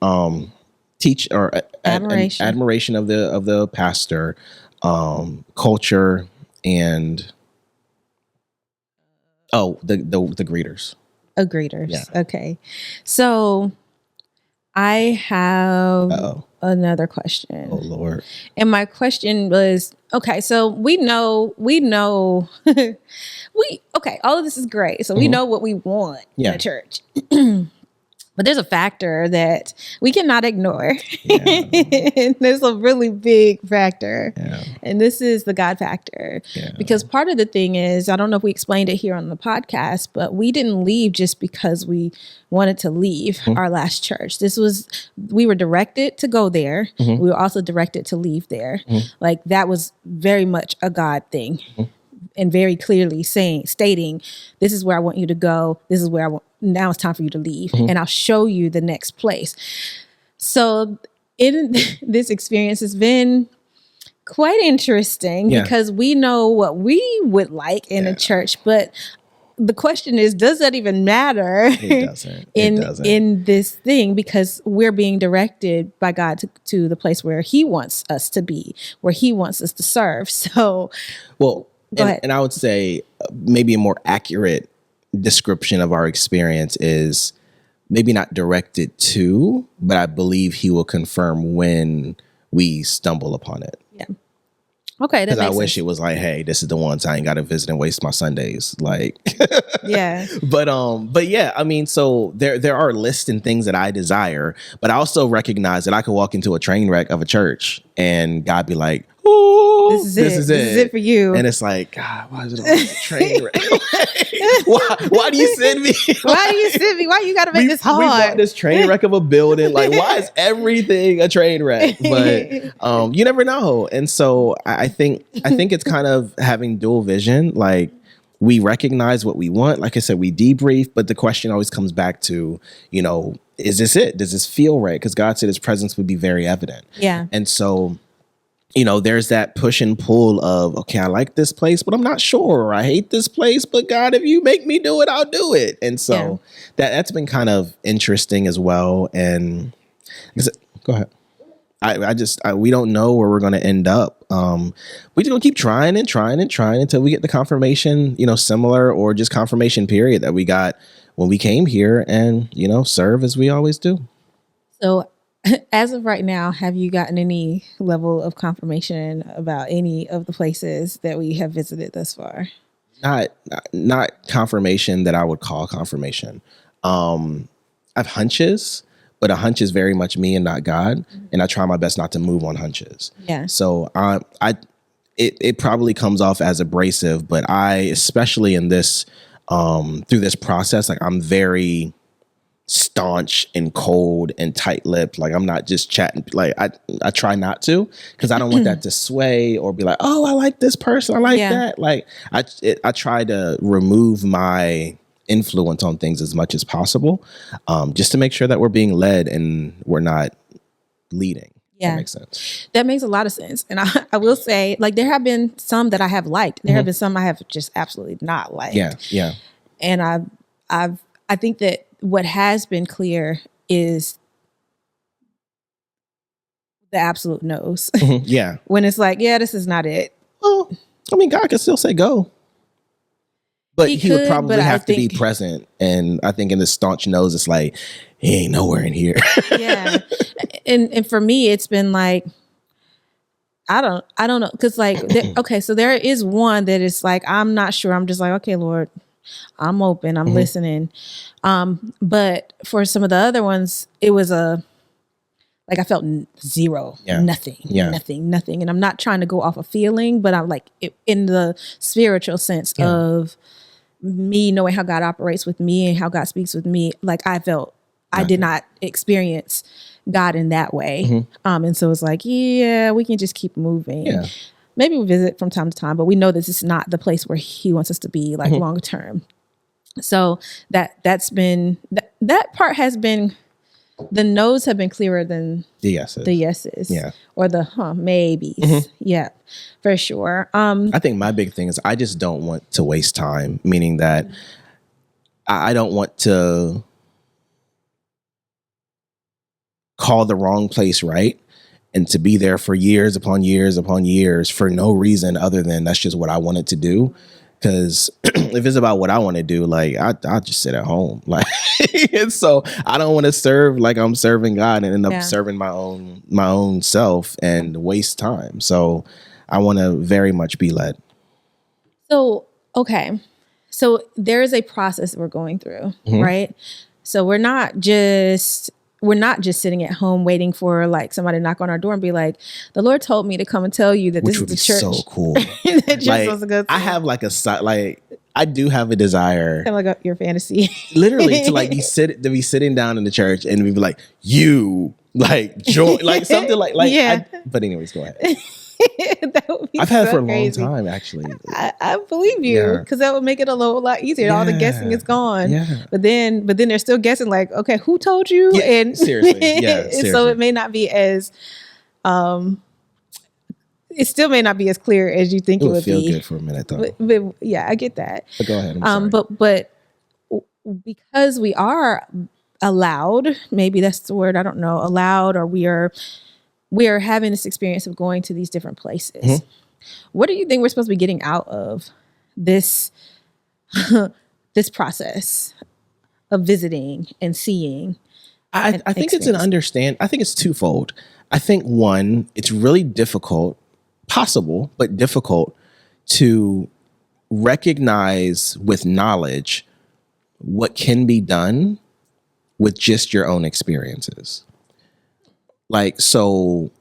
teach or Admiration. of the pastor, culture, and the greeters. Greeters. Yeah. Okay. So I have another question. Oh Lord. And my question was, okay, so we know all of this is great. So we know what we want in a church. But there's a factor that we cannot ignore. Yeah. And there's a really big factor. Yeah. And this is the God factor. Yeah. Because part of the thing is, I don't know if we explained it here on the podcast, but we didn't leave just because we wanted to leave our last church. We were directed to go there. We were also directed to leave there. Like that was very much a God thing. And very clearly stating, this is where I want you to go. This is where I want. Now it's time for you to leave, and I'll show you the next place. So in this experience has been quite interesting because we know what we would like in a church, but the question is, does that even matter? It doesn't. In this thing, because we're being directed by God to the place where He wants us to be, where He wants us to serve. So, and I would say maybe a more accurate description of our experience is maybe not directed to, but I believe He will confirm when we stumble upon it. Yeah. Okay. Because I wish it was like, hey, this is the ones I ain't got to visit and waste my Sundays. Like, yeah. But yeah, I mean, so there are lists and things that I desire, but I also recognize that I could walk into a train wreck of a church and God be like, oh, this is it for you. And it's like, God, why is it always a train wreck? why do you send me? Why do you send me? Why you got to make this hard? We bought this train wreck of a building. Like, why is everything a train wreck? But you never know. And so I think it's kind of having dual vision. Like, we recognize what we want. Like I said, we debrief, but the question always comes back to, is this it? Does this feel right? Because God said His presence would be very evident. Yeah. And so, there's that push and pull of, okay, I like this place, but I'm not sure. I hate this place, but God, if you make me do it, I'll do it. And so that's been kind of interesting as well. And go ahead. We don't know where we're going to end up. We just going to keep trying until we get the confirmation, similar or just confirmation period that we got when we came here and, serve as we always do. So as of right now, have you gotten any level of confirmation about any of the places that we have visited thus far? Not confirmation that I would call confirmation. I have hunches, but a hunch is very much me and not God. And I try my best not to move on hunches. Yeah. So it probably comes off as abrasive, but especially in this, through this process, like I'm very staunch and cold and tight-lipped. Like I'm not just chatting. Like I try not to, because I don't want that to sway or be like, oh, I like this person, I like that. Like I try to remove my influence on things as much as possible, just to make sure that we're being led and we're not leading. Yeah. That makes sense. That makes a lot of sense. And I will say, like, there have been some that I have liked. There have been some I have just absolutely not liked. Yeah. Yeah. And I think that what has been clear is the absolute no's. Yeah. When it's like, yeah, this is not it. Well, I mean, God could still say go. But he would probably have to be present. And I think in the staunch no's, it's like, he ain't nowhere in here. Yeah. And for me, it's been like, I don't know. Cause like, okay, so there is one that is like, I'm not sure. I'm just like, okay, Lord, I'm open. I'm listening. But for some of the other ones, it was I felt zero, nothing. And I'm not trying to go off a feeling, but I'm like in the spiritual sense of me knowing how God operates with me and how God speaks with me. Like I felt I did not experience God in that way. And so it's like, yeah, we can just keep moving. Yeah. Maybe we visit from time to time, but we know this is not the place where He wants us to be, like long term. So that's been that part has been, the no's have been clearer than the yeses. Yeah. Or the maybes. Yeah, for sure. I think my big thing is I just don't want to waste time, meaning that I don't want to call the wrong place right, and to be there for years upon years upon years for no reason other than that's just what I wanted to do. Because if it's about what I want to do, like I'll just sit at home. Like, and so I don't want to serve like I'm serving God and end up serving my own self and waste time. So I want to very much be led. So, okay. So there is a process we're going through, right? So we're not just sitting at home waiting for like somebody to knock on our door and be like, the Lord told me to come and tell you that this is the church. So cool. Like, I have like I do have a desire, kind of like your fantasy, literally to like be sitting down in the church and be like, you like join, like something like yeah. But anyways, go ahead. That would be I've had so it for a crazy. long time, actually. I believe you, because that would make it a lot easier. Yeah. All the guessing is gone. Yeah. But then they're still guessing like, okay, who told you? Yeah, and seriously. Yeah. Seriously. So it may not be as it still may not be as clear as you think it would feel be. Good for a minute though. But yeah, I get that. But go ahead. I'm sorry. But because we are allowed, maybe that's the word, I don't know, allowed, or we are having this experience of going to these different places. What do you think we're supposed to be getting out of this this process of visiting and seeing? I think it's I think it's twofold. I think one, it's really difficult, possible, but difficult to recognize with knowledge what can be done with just your own experiences. Like, so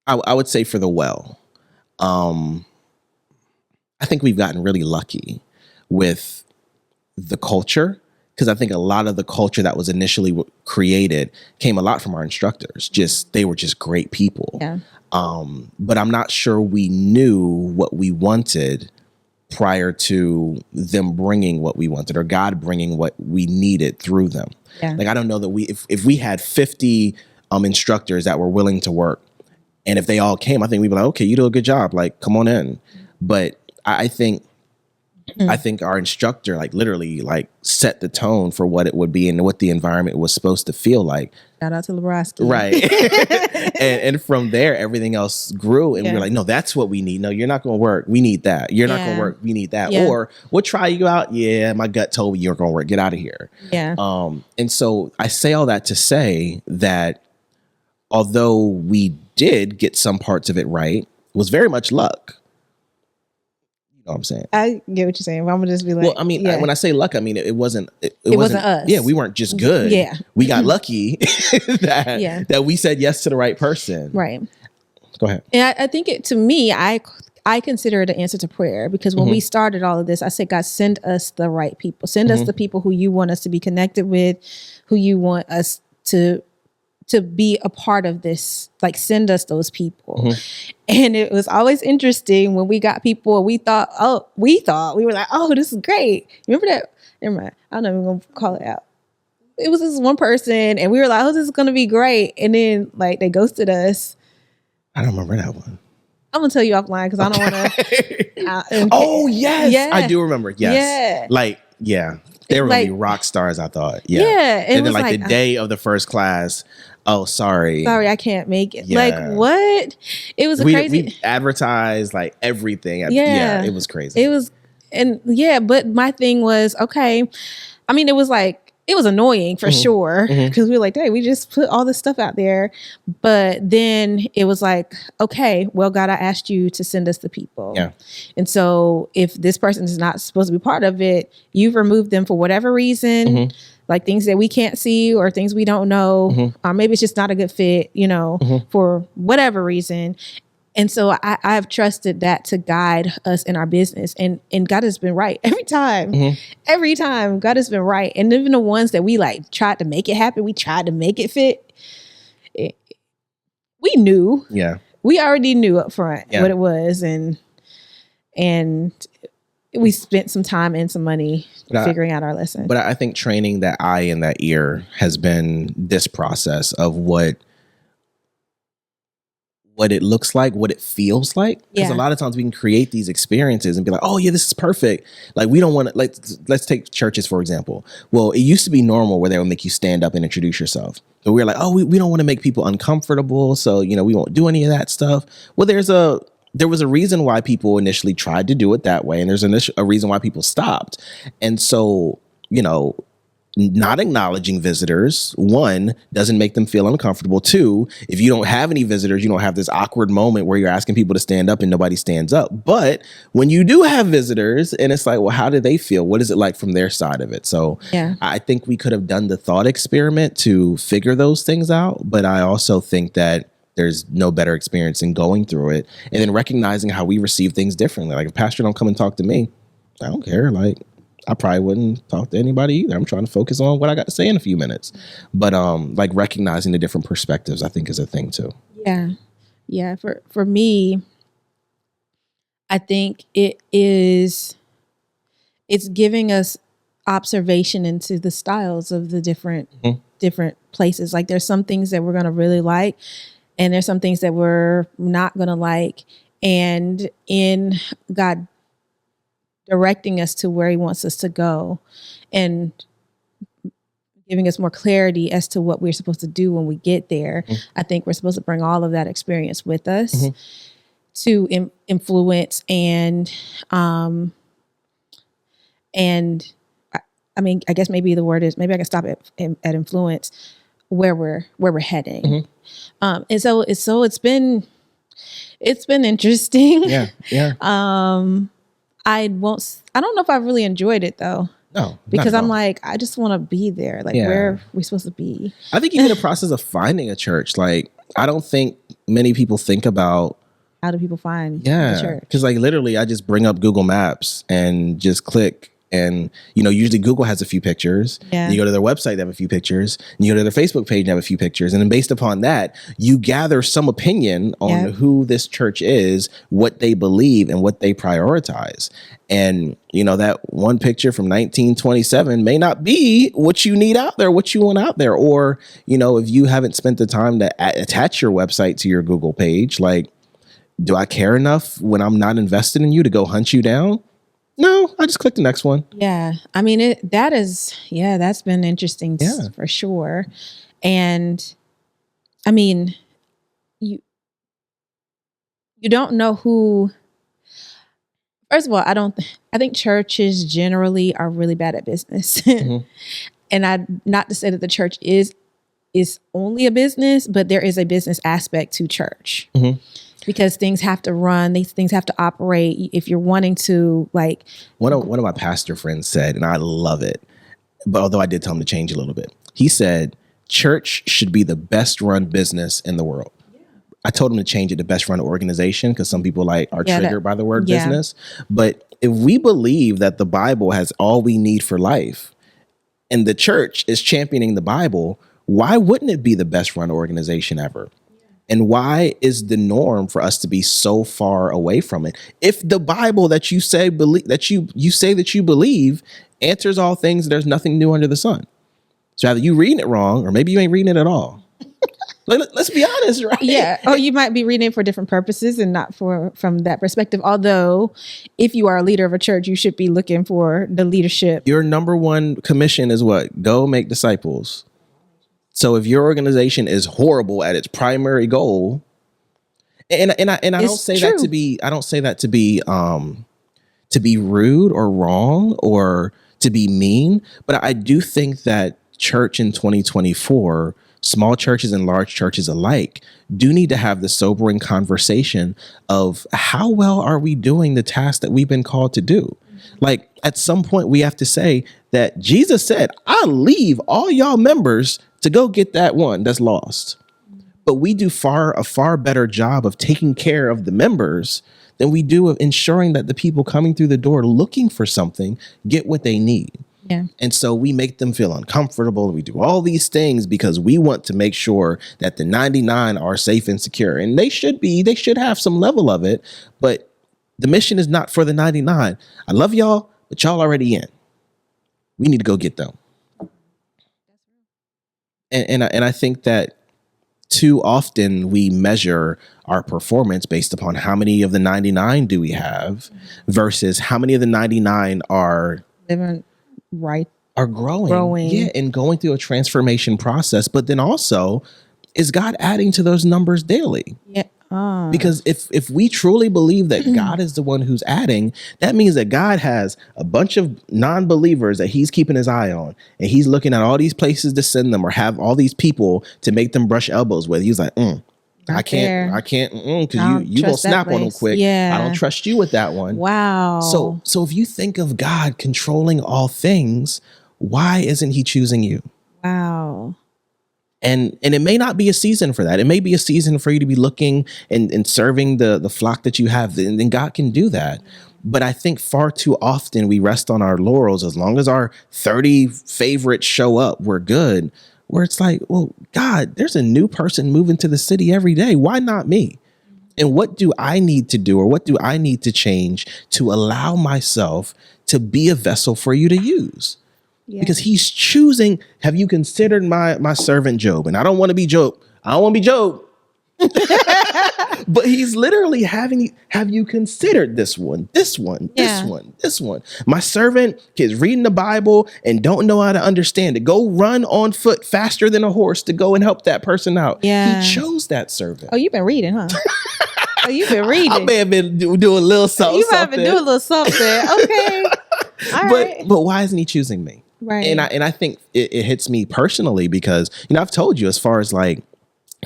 I would say for the well, I think we've gotten really lucky with the culture, because I think a lot of the culture that was initially created came a lot from our instructors. They were just great people. Yeah. But I'm not sure we knew what we wanted prior to them bringing what we wanted, or God bringing what we needed through them. Yeah. Like, I don't know that if we had 50 instructors that were willing to work, and if they all came, I think we'd be like, okay, you do a good job. Like, come on in. But I think our instructor, like, literally, like, set the tone for what it would be and what the environment was supposed to feel like. Shout out to Nebraska. Right. and from there, everything else grew. And we're like, no, that's what we need. No, you're not going to work. We need that. You're not going to work. We need that. Yeah. Or we'll try you out. Yeah, my gut told me you're going to work. Get out of here. Yeah. And so I say all that to say that although we did get some parts of it right, it was very much luck. You know what I'm saying? I get what you're saying. But I'm gonna just be like, well, I mean, when I say luck, I mean it wasn't us. Yeah, we weren't just good. Yeah, we got lucky that we said yes to the right person. Right. Go ahead. And I think to me, I consider it an answer to prayer, because when we started all of this, I said, God, send us the right people. Send us the people who you want us to be connected with, who you want us to be a part of this. Like, send us those people. And it was always interesting when we got people, we were like, oh, this is great. You remember that? Never mind. I'm not even going to call it out. It was this one person and we were like, oh, this is going to be great. And then like they ghosted us. I don't remember that one. I'm going to tell you offline because I don't want to. Oh, yes. Yeah. I do remember. Yes. Yeah. Like, yeah. They were going to be rock stars, I thought. Yeah. Yeah. And then like the day of the first class, oh, sorry, I can't make it. Yeah. Like, what? It was crazy. We advertised like everything. Yeah, it was crazy. It was, but my thing was, okay. I mean, it was annoying for sure, because we were like, hey, we just put all this stuff out there. But then it was like, okay, well, God, I asked you to send us the people. Yeah. And so if this person is not supposed to be part of it, you've removed them for whatever reason, like things that we can't see or things we don't know, or maybe it's just not a good fit, for whatever reason. And so I've trusted that to guide us in our business. And God has been right every time. Every time God has been right. And even the ones that we like tried to make it happen, we tried to make it fit. We knew. Yeah. We already knew up front what it was. And we spent some time and some money figuring out our lesson. But I think training that eye and that ear has been this process of what what it looks like, what it feels like. Because Yeah. a lot of times we can create these experiences and be like, oh yeah, this is perfect. Like we don't want to, like, let's take churches, for example. Well, it used to be normal where they would make you stand up and introduce yourself. But we're like, oh, we don't want to make people uncomfortable. So, we won't do any of that stuff. Well, there was a reason why people initially tried to do it that way. And there's a reason why people stopped. And so, not acknowledging visitors, one, doesn't make them feel uncomfortable. Two, if you don't have any visitors, you don't have this awkward moment where you're asking people to stand up and nobody stands up. But when you do have visitors, and it's like, well, how do they feel? What is it like from their side of it? So Yeah. I think we could have done the thought experiment to figure those things out. But I also think that there's no better experience in going through it and then recognizing how we receive things differently. Like if pastor don't come and talk to me, I don't care. Like, I probably wouldn't talk to anybody either. I'm trying to focus on what I got to say in a few minutes. But like recognizing the different perspectives, I think is a thing too. Yeah. Yeah. For me, I think it's giving us observation into the styles of the different places. Like there's some things that we're going to really like, and there's some things that we're not going to like. And in God directing us to where he wants us to go and giving us more clarity as to what we're supposed to do when we get there. I think we're supposed to bring all of that experience with us to influence and I mean, I guess maybe the word is, maybe I can stop at influence where we're heading. And so it's been interesting. Yeah. I don't know if I really enjoyed it though. No, because I'm like, I just want to be there. Like, where are we supposed to be? I think even the process of finding a church, like, I don't think many people think about how do people find the church? Because like literally I just bring up Google Maps and just click. And, usually Google has a few pictures. Yeah. You go to their website, they have a few pictures. And you go to their Facebook page, they have a few pictures. And then based upon that, you gather some opinion on who this church is, what they believe, and what they prioritize. And, that one picture from 1927 may not be what you need out there, what you want out there. Or, if you haven't spent the time to attach your website to your Google page, like, do I care enough when I'm not invested in you to go hunt you down? No, I just clicked the next one. Yeah. I mean, that's been interesting for sure. And I mean, you don't know who, first of all, I think churches generally are really bad at business. And not to say that the church is only a business, but there is a business aspect to church. Because things have to run, these things have to operate. If you're wanting to, like, one of my pastor friends said, and I love it, but although I did tell him to change a little bit, he said, church should be the best run business in the world. I told him to change it to best run organization because some people are triggered by the word business. But if we believe that the Bible has all we need for life and the church is championing the Bible, why wouldn't it be the best run organization ever? And why is the norm for us to be so far away from it? If the Bible that you say that you believe answers all things, there's nothing new under the sun. So either you reading it wrong, or maybe you ain't reading it at all. Let's be honest, right? Yeah. Oh, you might be reading it for different purposes and not from that perspective. Although, if you are a leader of a church, you should be looking for the leadership. Your number one commission is what? Go make disciples. So if your organization is horrible at its primary goal, and I don't say that to be, to be rude or wrong or to be mean, but I do think that church in 2024, small churches and large churches alike, do need to have the sobering conversation of how well are we doing the task that we've been called to do? Like at some point we have to say that Jesus said, I'll leave all y'all members to go get that one that's lost. But we do a far better job of taking care of the members than we do of ensuring that the people coming through the door looking for something get what they need. Yeah. And so we make them feel uncomfortable. We do all these things because we want to make sure that the 99 are safe and secure. And they should have some level of it. But the mission is not for the 99. I love y'all, but y'all already in. We need to go get them. And I think that too often we measure our performance based upon how many of the 99 do we have versus how many of the 99 are living right, are growing. Yeah, and going through a transformation process. But then also, is God adding to those numbers daily? Yeah. Because if we truly believe that God is the one who's adding, that means that God has a bunch of non-believers that he's keeping his eye on, and he's looking at all these places to send them or have all these people to make them brush elbows with. He's like, I can't, because you gonna snap on them quick. Yeah. I don't trust you with that one. Wow. So if you think of God controlling all things, why isn't he choosing you? Wow. And it may not be a season for that. It may be a season for you to be looking and serving the flock that you have. And then God can do that. But I think far too often we rest on our laurels. As long as our 30 favorites show up, we're good. Where it's like, well, God, there's a new person moving to the city every day. Why not me? And what do I need to do, or what do I need to change to allow myself to be a vessel for you to use? Yeah. Because he's choosing. Have you considered my servant Job? And I don't want to be Job. I don't want to be Job. But he's literally have you considered this one, this one, this one, this one? My servant is reading the Bible and don't know how to understand it. Go run on foot faster than a horse to go and help that person out. Yeah. He chose that servant. Oh, you've been reading, huh? Oh, you've been reading. I may have been doing a little something. You might have been doing a little something. Okay. All right. But why isn't he choosing me? Right. And I think it hits me personally because, I've told you, as far as like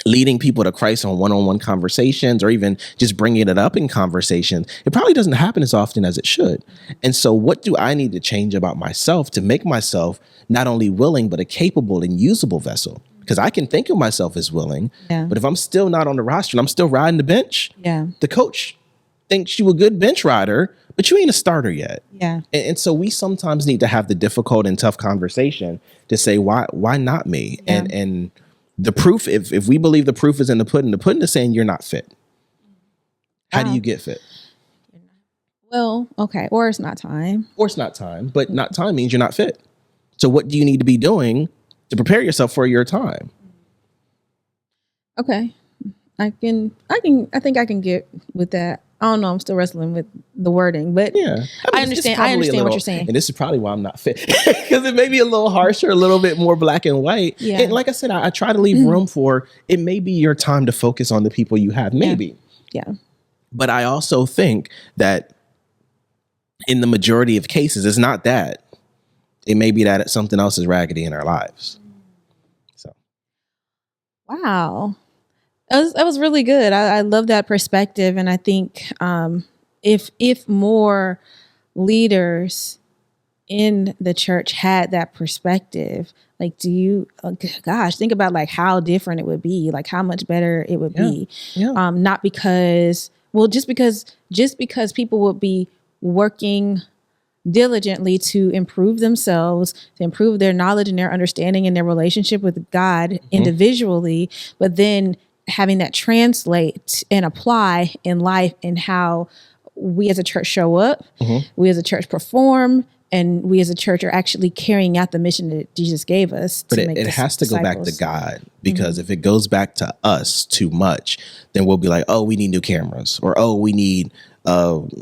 leading people to Christ on one-on-one conversations, or even just bringing it up in conversations, it probably doesn't happen as often as it should. And so what do I need to change about myself to make myself not only willing, but a capable and usable vessel? Because I can think of myself as willing, but if I'm still not on the roster and I'm still riding the bench, the coach thinks you a good bench rider, but you ain't a starter yet. Yeah. And so we sometimes need to have the difficult and tough conversation to say, why not me? Yeah. And the proof, if we believe the proof is in the pudding is saying you're not fit. How do you get fit? Well, okay. Or it's not time. But not time means you're not fit. So what do you need to be doing to prepare yourself for your time? Okay. I think I can get with that. I don't know. I'm still wrestling with the wording, but yeah, I understand what you're saying. And this is probably why I'm not fit, because it may be a little harsher, a little bit more black and white. Yeah. And like I said, I try to leave room for it. May be your time to focus on the people you have. Maybe. Yeah. But I also think that in the majority of cases, it's not that. It may be that something else is raggedy in our lives. So. Wow. That was really good. I love that perspective. And I think if more leaders in the church had that perspective, like, think about like how different it would be, like how much better it would be. Yeah. Not because, just because people would be working diligently to improve themselves, to improve their knowledge and their understanding and their relationship with God individually, but then having that translate and apply in life, and how we as a church show up, we as a church perform, and we as a church are actually carrying out the mission that Jesus gave us. But it has to go back to God, because if it goes back to us too much, then we'll be like, oh, we need new cameras, or oh, we need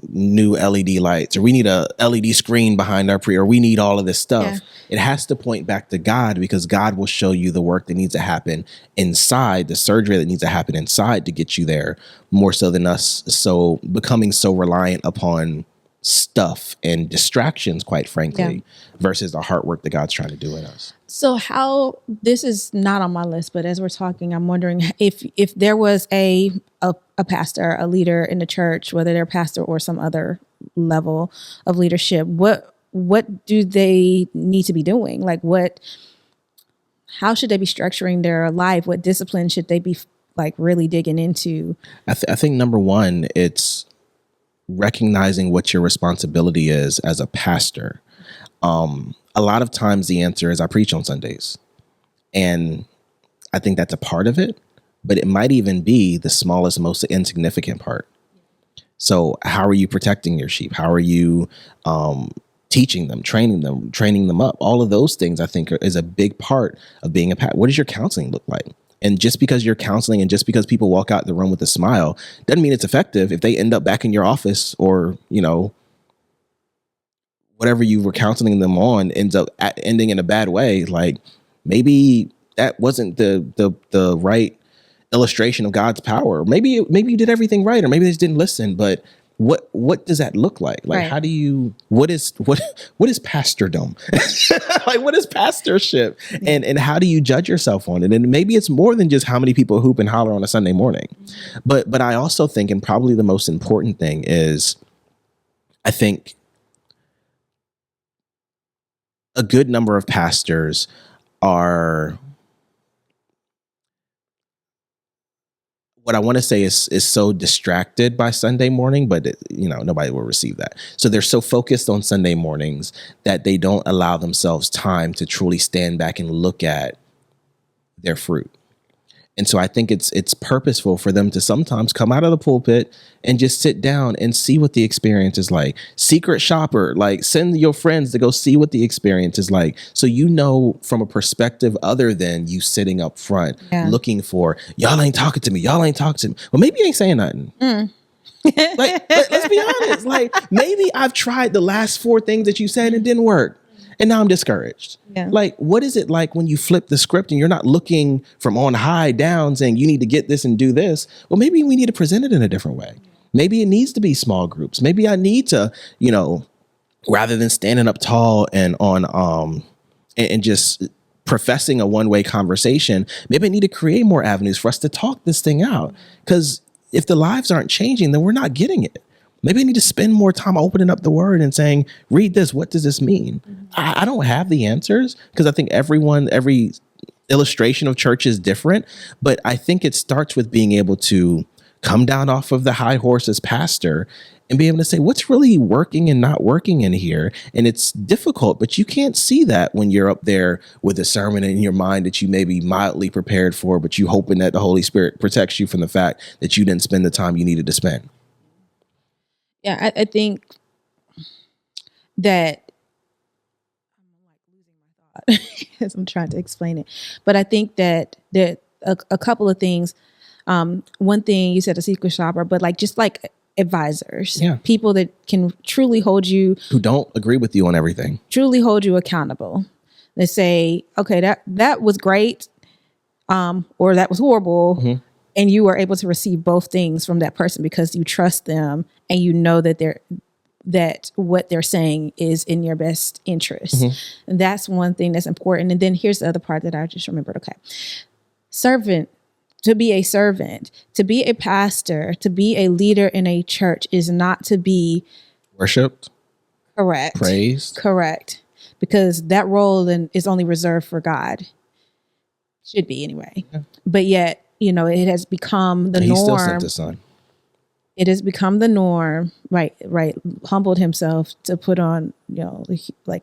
new LED lights, or we need a LED screen behind our or we need all of this stuff. Yeah. It has to point back to God, because God will show you the work that needs to happen inside, the surgery that needs to happen inside to get you there, more so than us so becoming so reliant upon stuff and distractions, quite frankly, versus the hard work that God's trying to do in us. So how, this is not on my list, but as we're talking, I'm wondering if there was a pastor, a leader in the church, whether they're a pastor or some other level of leadership, what do they need to be doing? Like how should they be structuring their life? What discipline should they be like really digging into? I think number one, it's recognizing what your responsibility is as a pastor. A lot of times the answer is I preach on Sundays, and I think that's a part of it, but it might even be the smallest, most insignificant part. So how are you protecting your sheep? How are you teaching them, training them up? All of those things I think is a big part of being a pastor. What does your counseling look like? And just because you're counseling and just because people walk out the room with a smile doesn't mean it's effective if they end up back in your office, or, whatever you were counseling them on ends up ending in a bad way. Like, maybe that wasn't the right illustration of God's power. Maybe you did everything right, or maybe they just didn't listen. But what does that look like? Like, Right. how do you, what is pastordom? Like, what is pastorship? And how do you judge yourself on it? And maybe it's more than just how many people hoop and holler on a Sunday morning. But I also think, and probably the most important thing is, I think a good number of pastors are, what I want to say is so distracted by Sunday morning, but nobody will receive that. So they're so focused on Sunday mornings that they don't allow themselves time to truly stand back and look at their fruit. And so I think it's purposeful for them to sometimes come out of the pulpit and just sit down and see what the experience is like. Secret shopper, like, send your friends to go see what the experience is like. So, from a perspective other than you sitting up front, looking for, y'all ain't talking to me. Y'all ain't talking to me. Well, maybe you ain't saying nothing. Like, let's be honest. Like, maybe I've tried the last 4 things that you said and it didn't work. And now I'm discouraged. Yeah. Like, what is it like when you flip the script and you're not looking from on high down saying you need to get this and do this? Well, maybe we need to present it in a different way. Maybe it needs to be small groups. Maybe I need to, rather than standing up tall and on and just professing a one-way conversation, maybe I need to create more avenues for us to talk this thing out. Because if the lives aren't changing, then we're not getting it. Maybe I need to spend more time opening up the word and saying, read this. What does this mean? I don't have the answers, because I think every illustration of church is different. But I think it starts with being able to come down off of the high horse as pastor and be able to say, what's really working and not working in here? And it's difficult, but you can't see that when you're up there with a sermon in your mind that you may be mildly prepared for, but you hoping that the Holy Spirit protects you from the fact that you didn't spend the time you needed to spend. Yeah, I think that I'm losing my thought as I'm trying to explain it. But I think that there are a couple of things. One thing you said, a secret shopper, but just advisors, people that can truly hold you, who don't agree with you on everything, truly hold you accountable. They say, okay, that was great, or that was horrible. Mm-hmm. And you are able to receive both things from that person because you trust them and you know that what they're saying is in your best interest. Mm-hmm. And that's one thing that's important. And then here's the other part that I just remembered. Okay. To be a servant, to be a pastor, to be a leader in a church is not to be worshipped. Correct. Praised. Correct. Because that role then is only reserved for God. Should be anyway. Yeah. But yet, it has become the norm. He still sent his son. It has become the norm, right? Humbled himself to put on,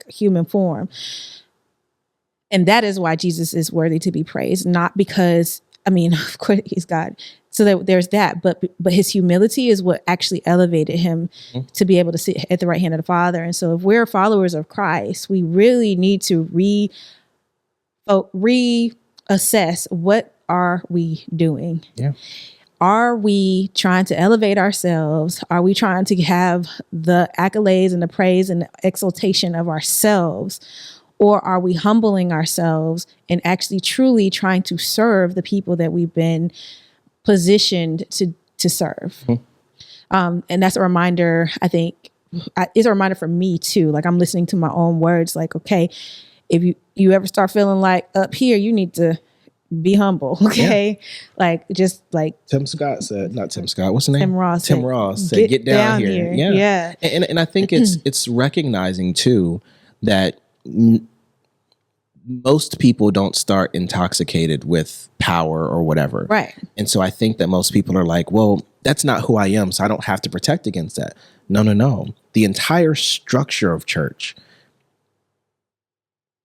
human form. And that is why Jesus is worthy to be praised. Not because, of course he's God. So there's that, but his humility is what actually elevated him to be able to sit at the right hand of the Father. And so if we're followers of Christ, we really need to reassess, what are we doing? Yeah. Are we trying to elevate ourselves? Are we trying to have the accolades and the praise and the exaltation of ourselves? Or are we humbling ourselves and actually truly trying to serve the people that we've been positioned to serve? Mm-hmm. And that's a reminder, I think, it's a reminder for me too. I'm listening to my own words, okay, if you ever start feeling like up here, you need to be humble, okay? Yeah. Tim Scott said, not Tim Scott, what's the name? Tim Ross said, get down here. Yeah. And I think it's recognizing too that most people don't start intoxicated with power or whatever. Right. And so I think that most people are like, well, that's not who I am, so I don't have to protect against that. No. The entire structure of church,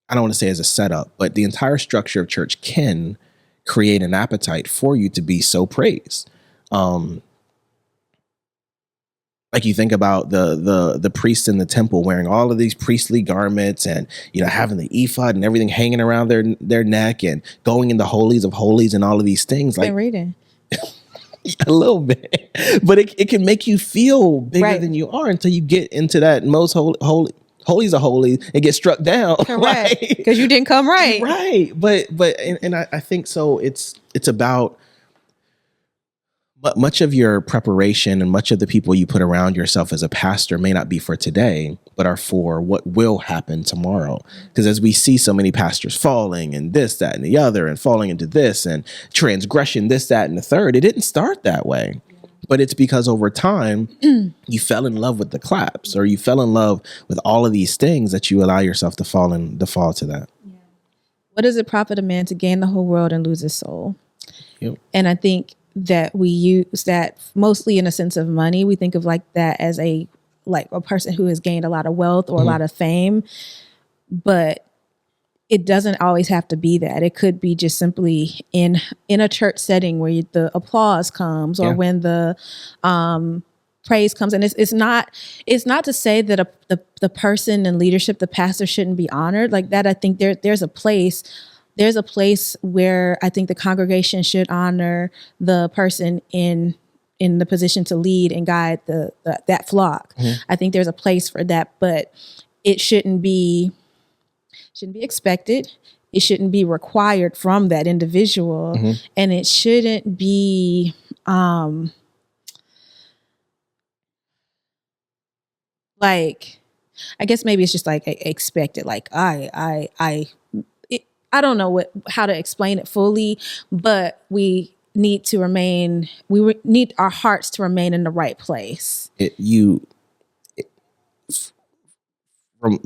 I don't want to say as a setup, but the entire structure of church can create an appetite for you to be so praised. Like you think about the priests in the temple wearing all of these priestly garments and, having the ephod and everything hanging around their neck and going in the holies of holies and all of these things. Like reading. A little bit, but it can make you feel bigger than you are until you get into that most holies of holies and get struck down. Correct. Because you didn't come right. Right. But I think so. It's about much of your preparation and much of the people you put around yourself as a pastor may not be for today, but are for what will happen tomorrow. Because as we see so many pastors falling and this, that, and the other, and falling into this and transgression, this, that, and the third, it didn't start that way. But it's because over time, you fell in love with the claps, or you fell in love with all of these things that you allow yourself to fall to that. Yeah. What does it profit a man to gain the whole world and lose his soul? Yep. And I think that we use that mostly in a sense of money. We think of like that as a person who has gained a lot of wealth or a lot of fame, but it doesn't always have to be that. It could be just simply in a church setting where the applause comes, or when the praise comes. And it's not to say that the person in leadership, the pastor, shouldn't be honored like that. I think there's a place where I think the congregation should honor the person in the position to lead and guide that flock. I think there's a place for that, but it shouldn't be expected. It shouldn't be required from that individual, and it shouldn't be like, I guess maybe it's just like expected. Like I don't know how to explain it fully, but we need need our hearts to remain in the right place.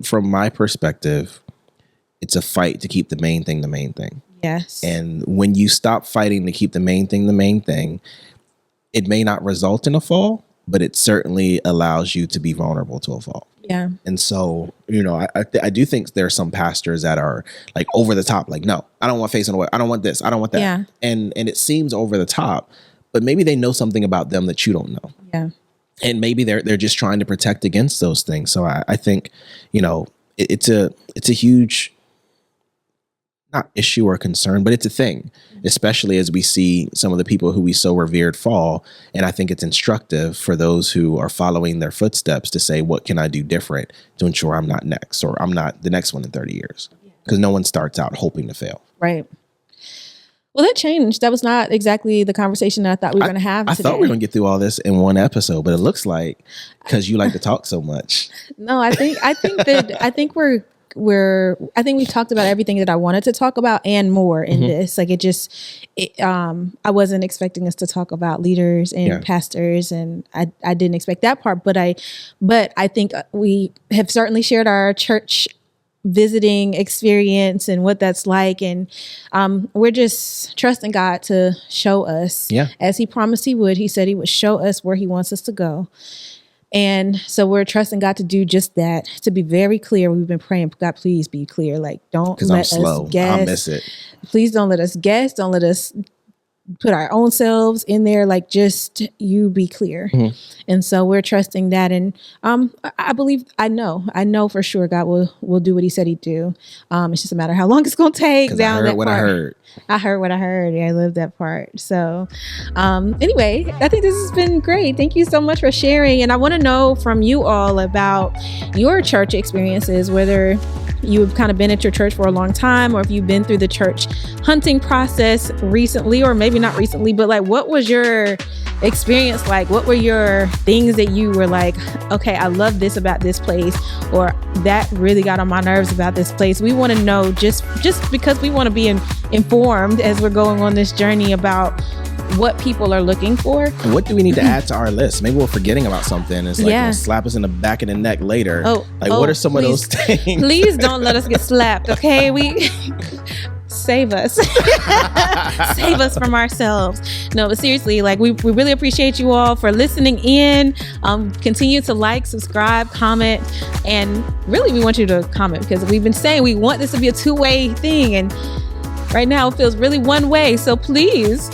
From my perspective, it's a fight to keep the main thing the main thing. Yes. And when you stop fighting to keep the main thing, it may not result in a fall, but it certainly allows you to be vulnerable to a fall. Yeah. And so, I do think there are some pastors that are like over the top, like, no, I don't want face on the way. I don't want this. I don't want that. Yeah. And it seems over the top, but maybe they know something about them that you don't know. Yeah. And maybe they're just trying to protect against those things. So I think, it's a huge, not issue or concern, but it's a thing, especially as we see some of the people who we so revered fall. And I think it's instructive for those who are following their footsteps to say, what can I do different to ensure I'm not next, or I'm not the next one in 30 years? Because no one starts out hoping to fail. Right. Well, that changed. That was not exactly the conversation that I thought we were going to have today. I thought we were going to get through all this in one episode, but it looks like because you like to talk so much. No, I think we talked about everything that I wanted to talk about and more in this. Like I wasn't expecting us to talk about leaders and pastors, and I didn't expect that part. But I think we have certainly shared our church visiting experience and what that's like, and we're just trusting God to show us, as He promised He would. He said He would show us where He wants us to go. And so we're trusting God to do just that. To be very clear, we've been praying, God, please be clear. Like, don't let us guess. I'll miss it. Please don't let us guess. Don't let us put our own selves in there. Like, just you be clear. And so we're trusting that. And I know for sure God will do what He said He'd do. It's just a matter of how long it's going to take. Down that part. I heard what I heard. Yeah, I love that part. So anyway, I think this has been great. Thank you so much for sharing. And I want to know from you all about your church experiences, whether you've kind of been at your church for a long time, or if you've been through the church hunting process recently, or maybe not recently, but like, what was your experience like? What were your things that you were like, okay, I love this about this place, or that really got on my nerves about this place? We want to know, just because we want to be informed as we're going on this journey about what people are looking for. What do we need to add to our list? Maybe we're forgetting about something. It's like, it'll slap us in the back of the neck later. What are some of those things? Please don't let us get slapped, okay? Save us. Save us from ourselves. No, but seriously, like, we really appreciate you all for listening in. Continue to like, subscribe, comment, and really we want you to comment, because we've been saying we want this to be a two-way thing, and right now it feels really one way. So please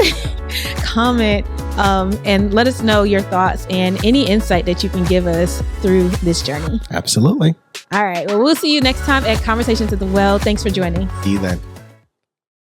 comment, And let us know your thoughts and any insight that you can give us through this journey. Absolutely. All right. Well, we'll see you next time at Conversations at the Well. Thanks for joining. See you then.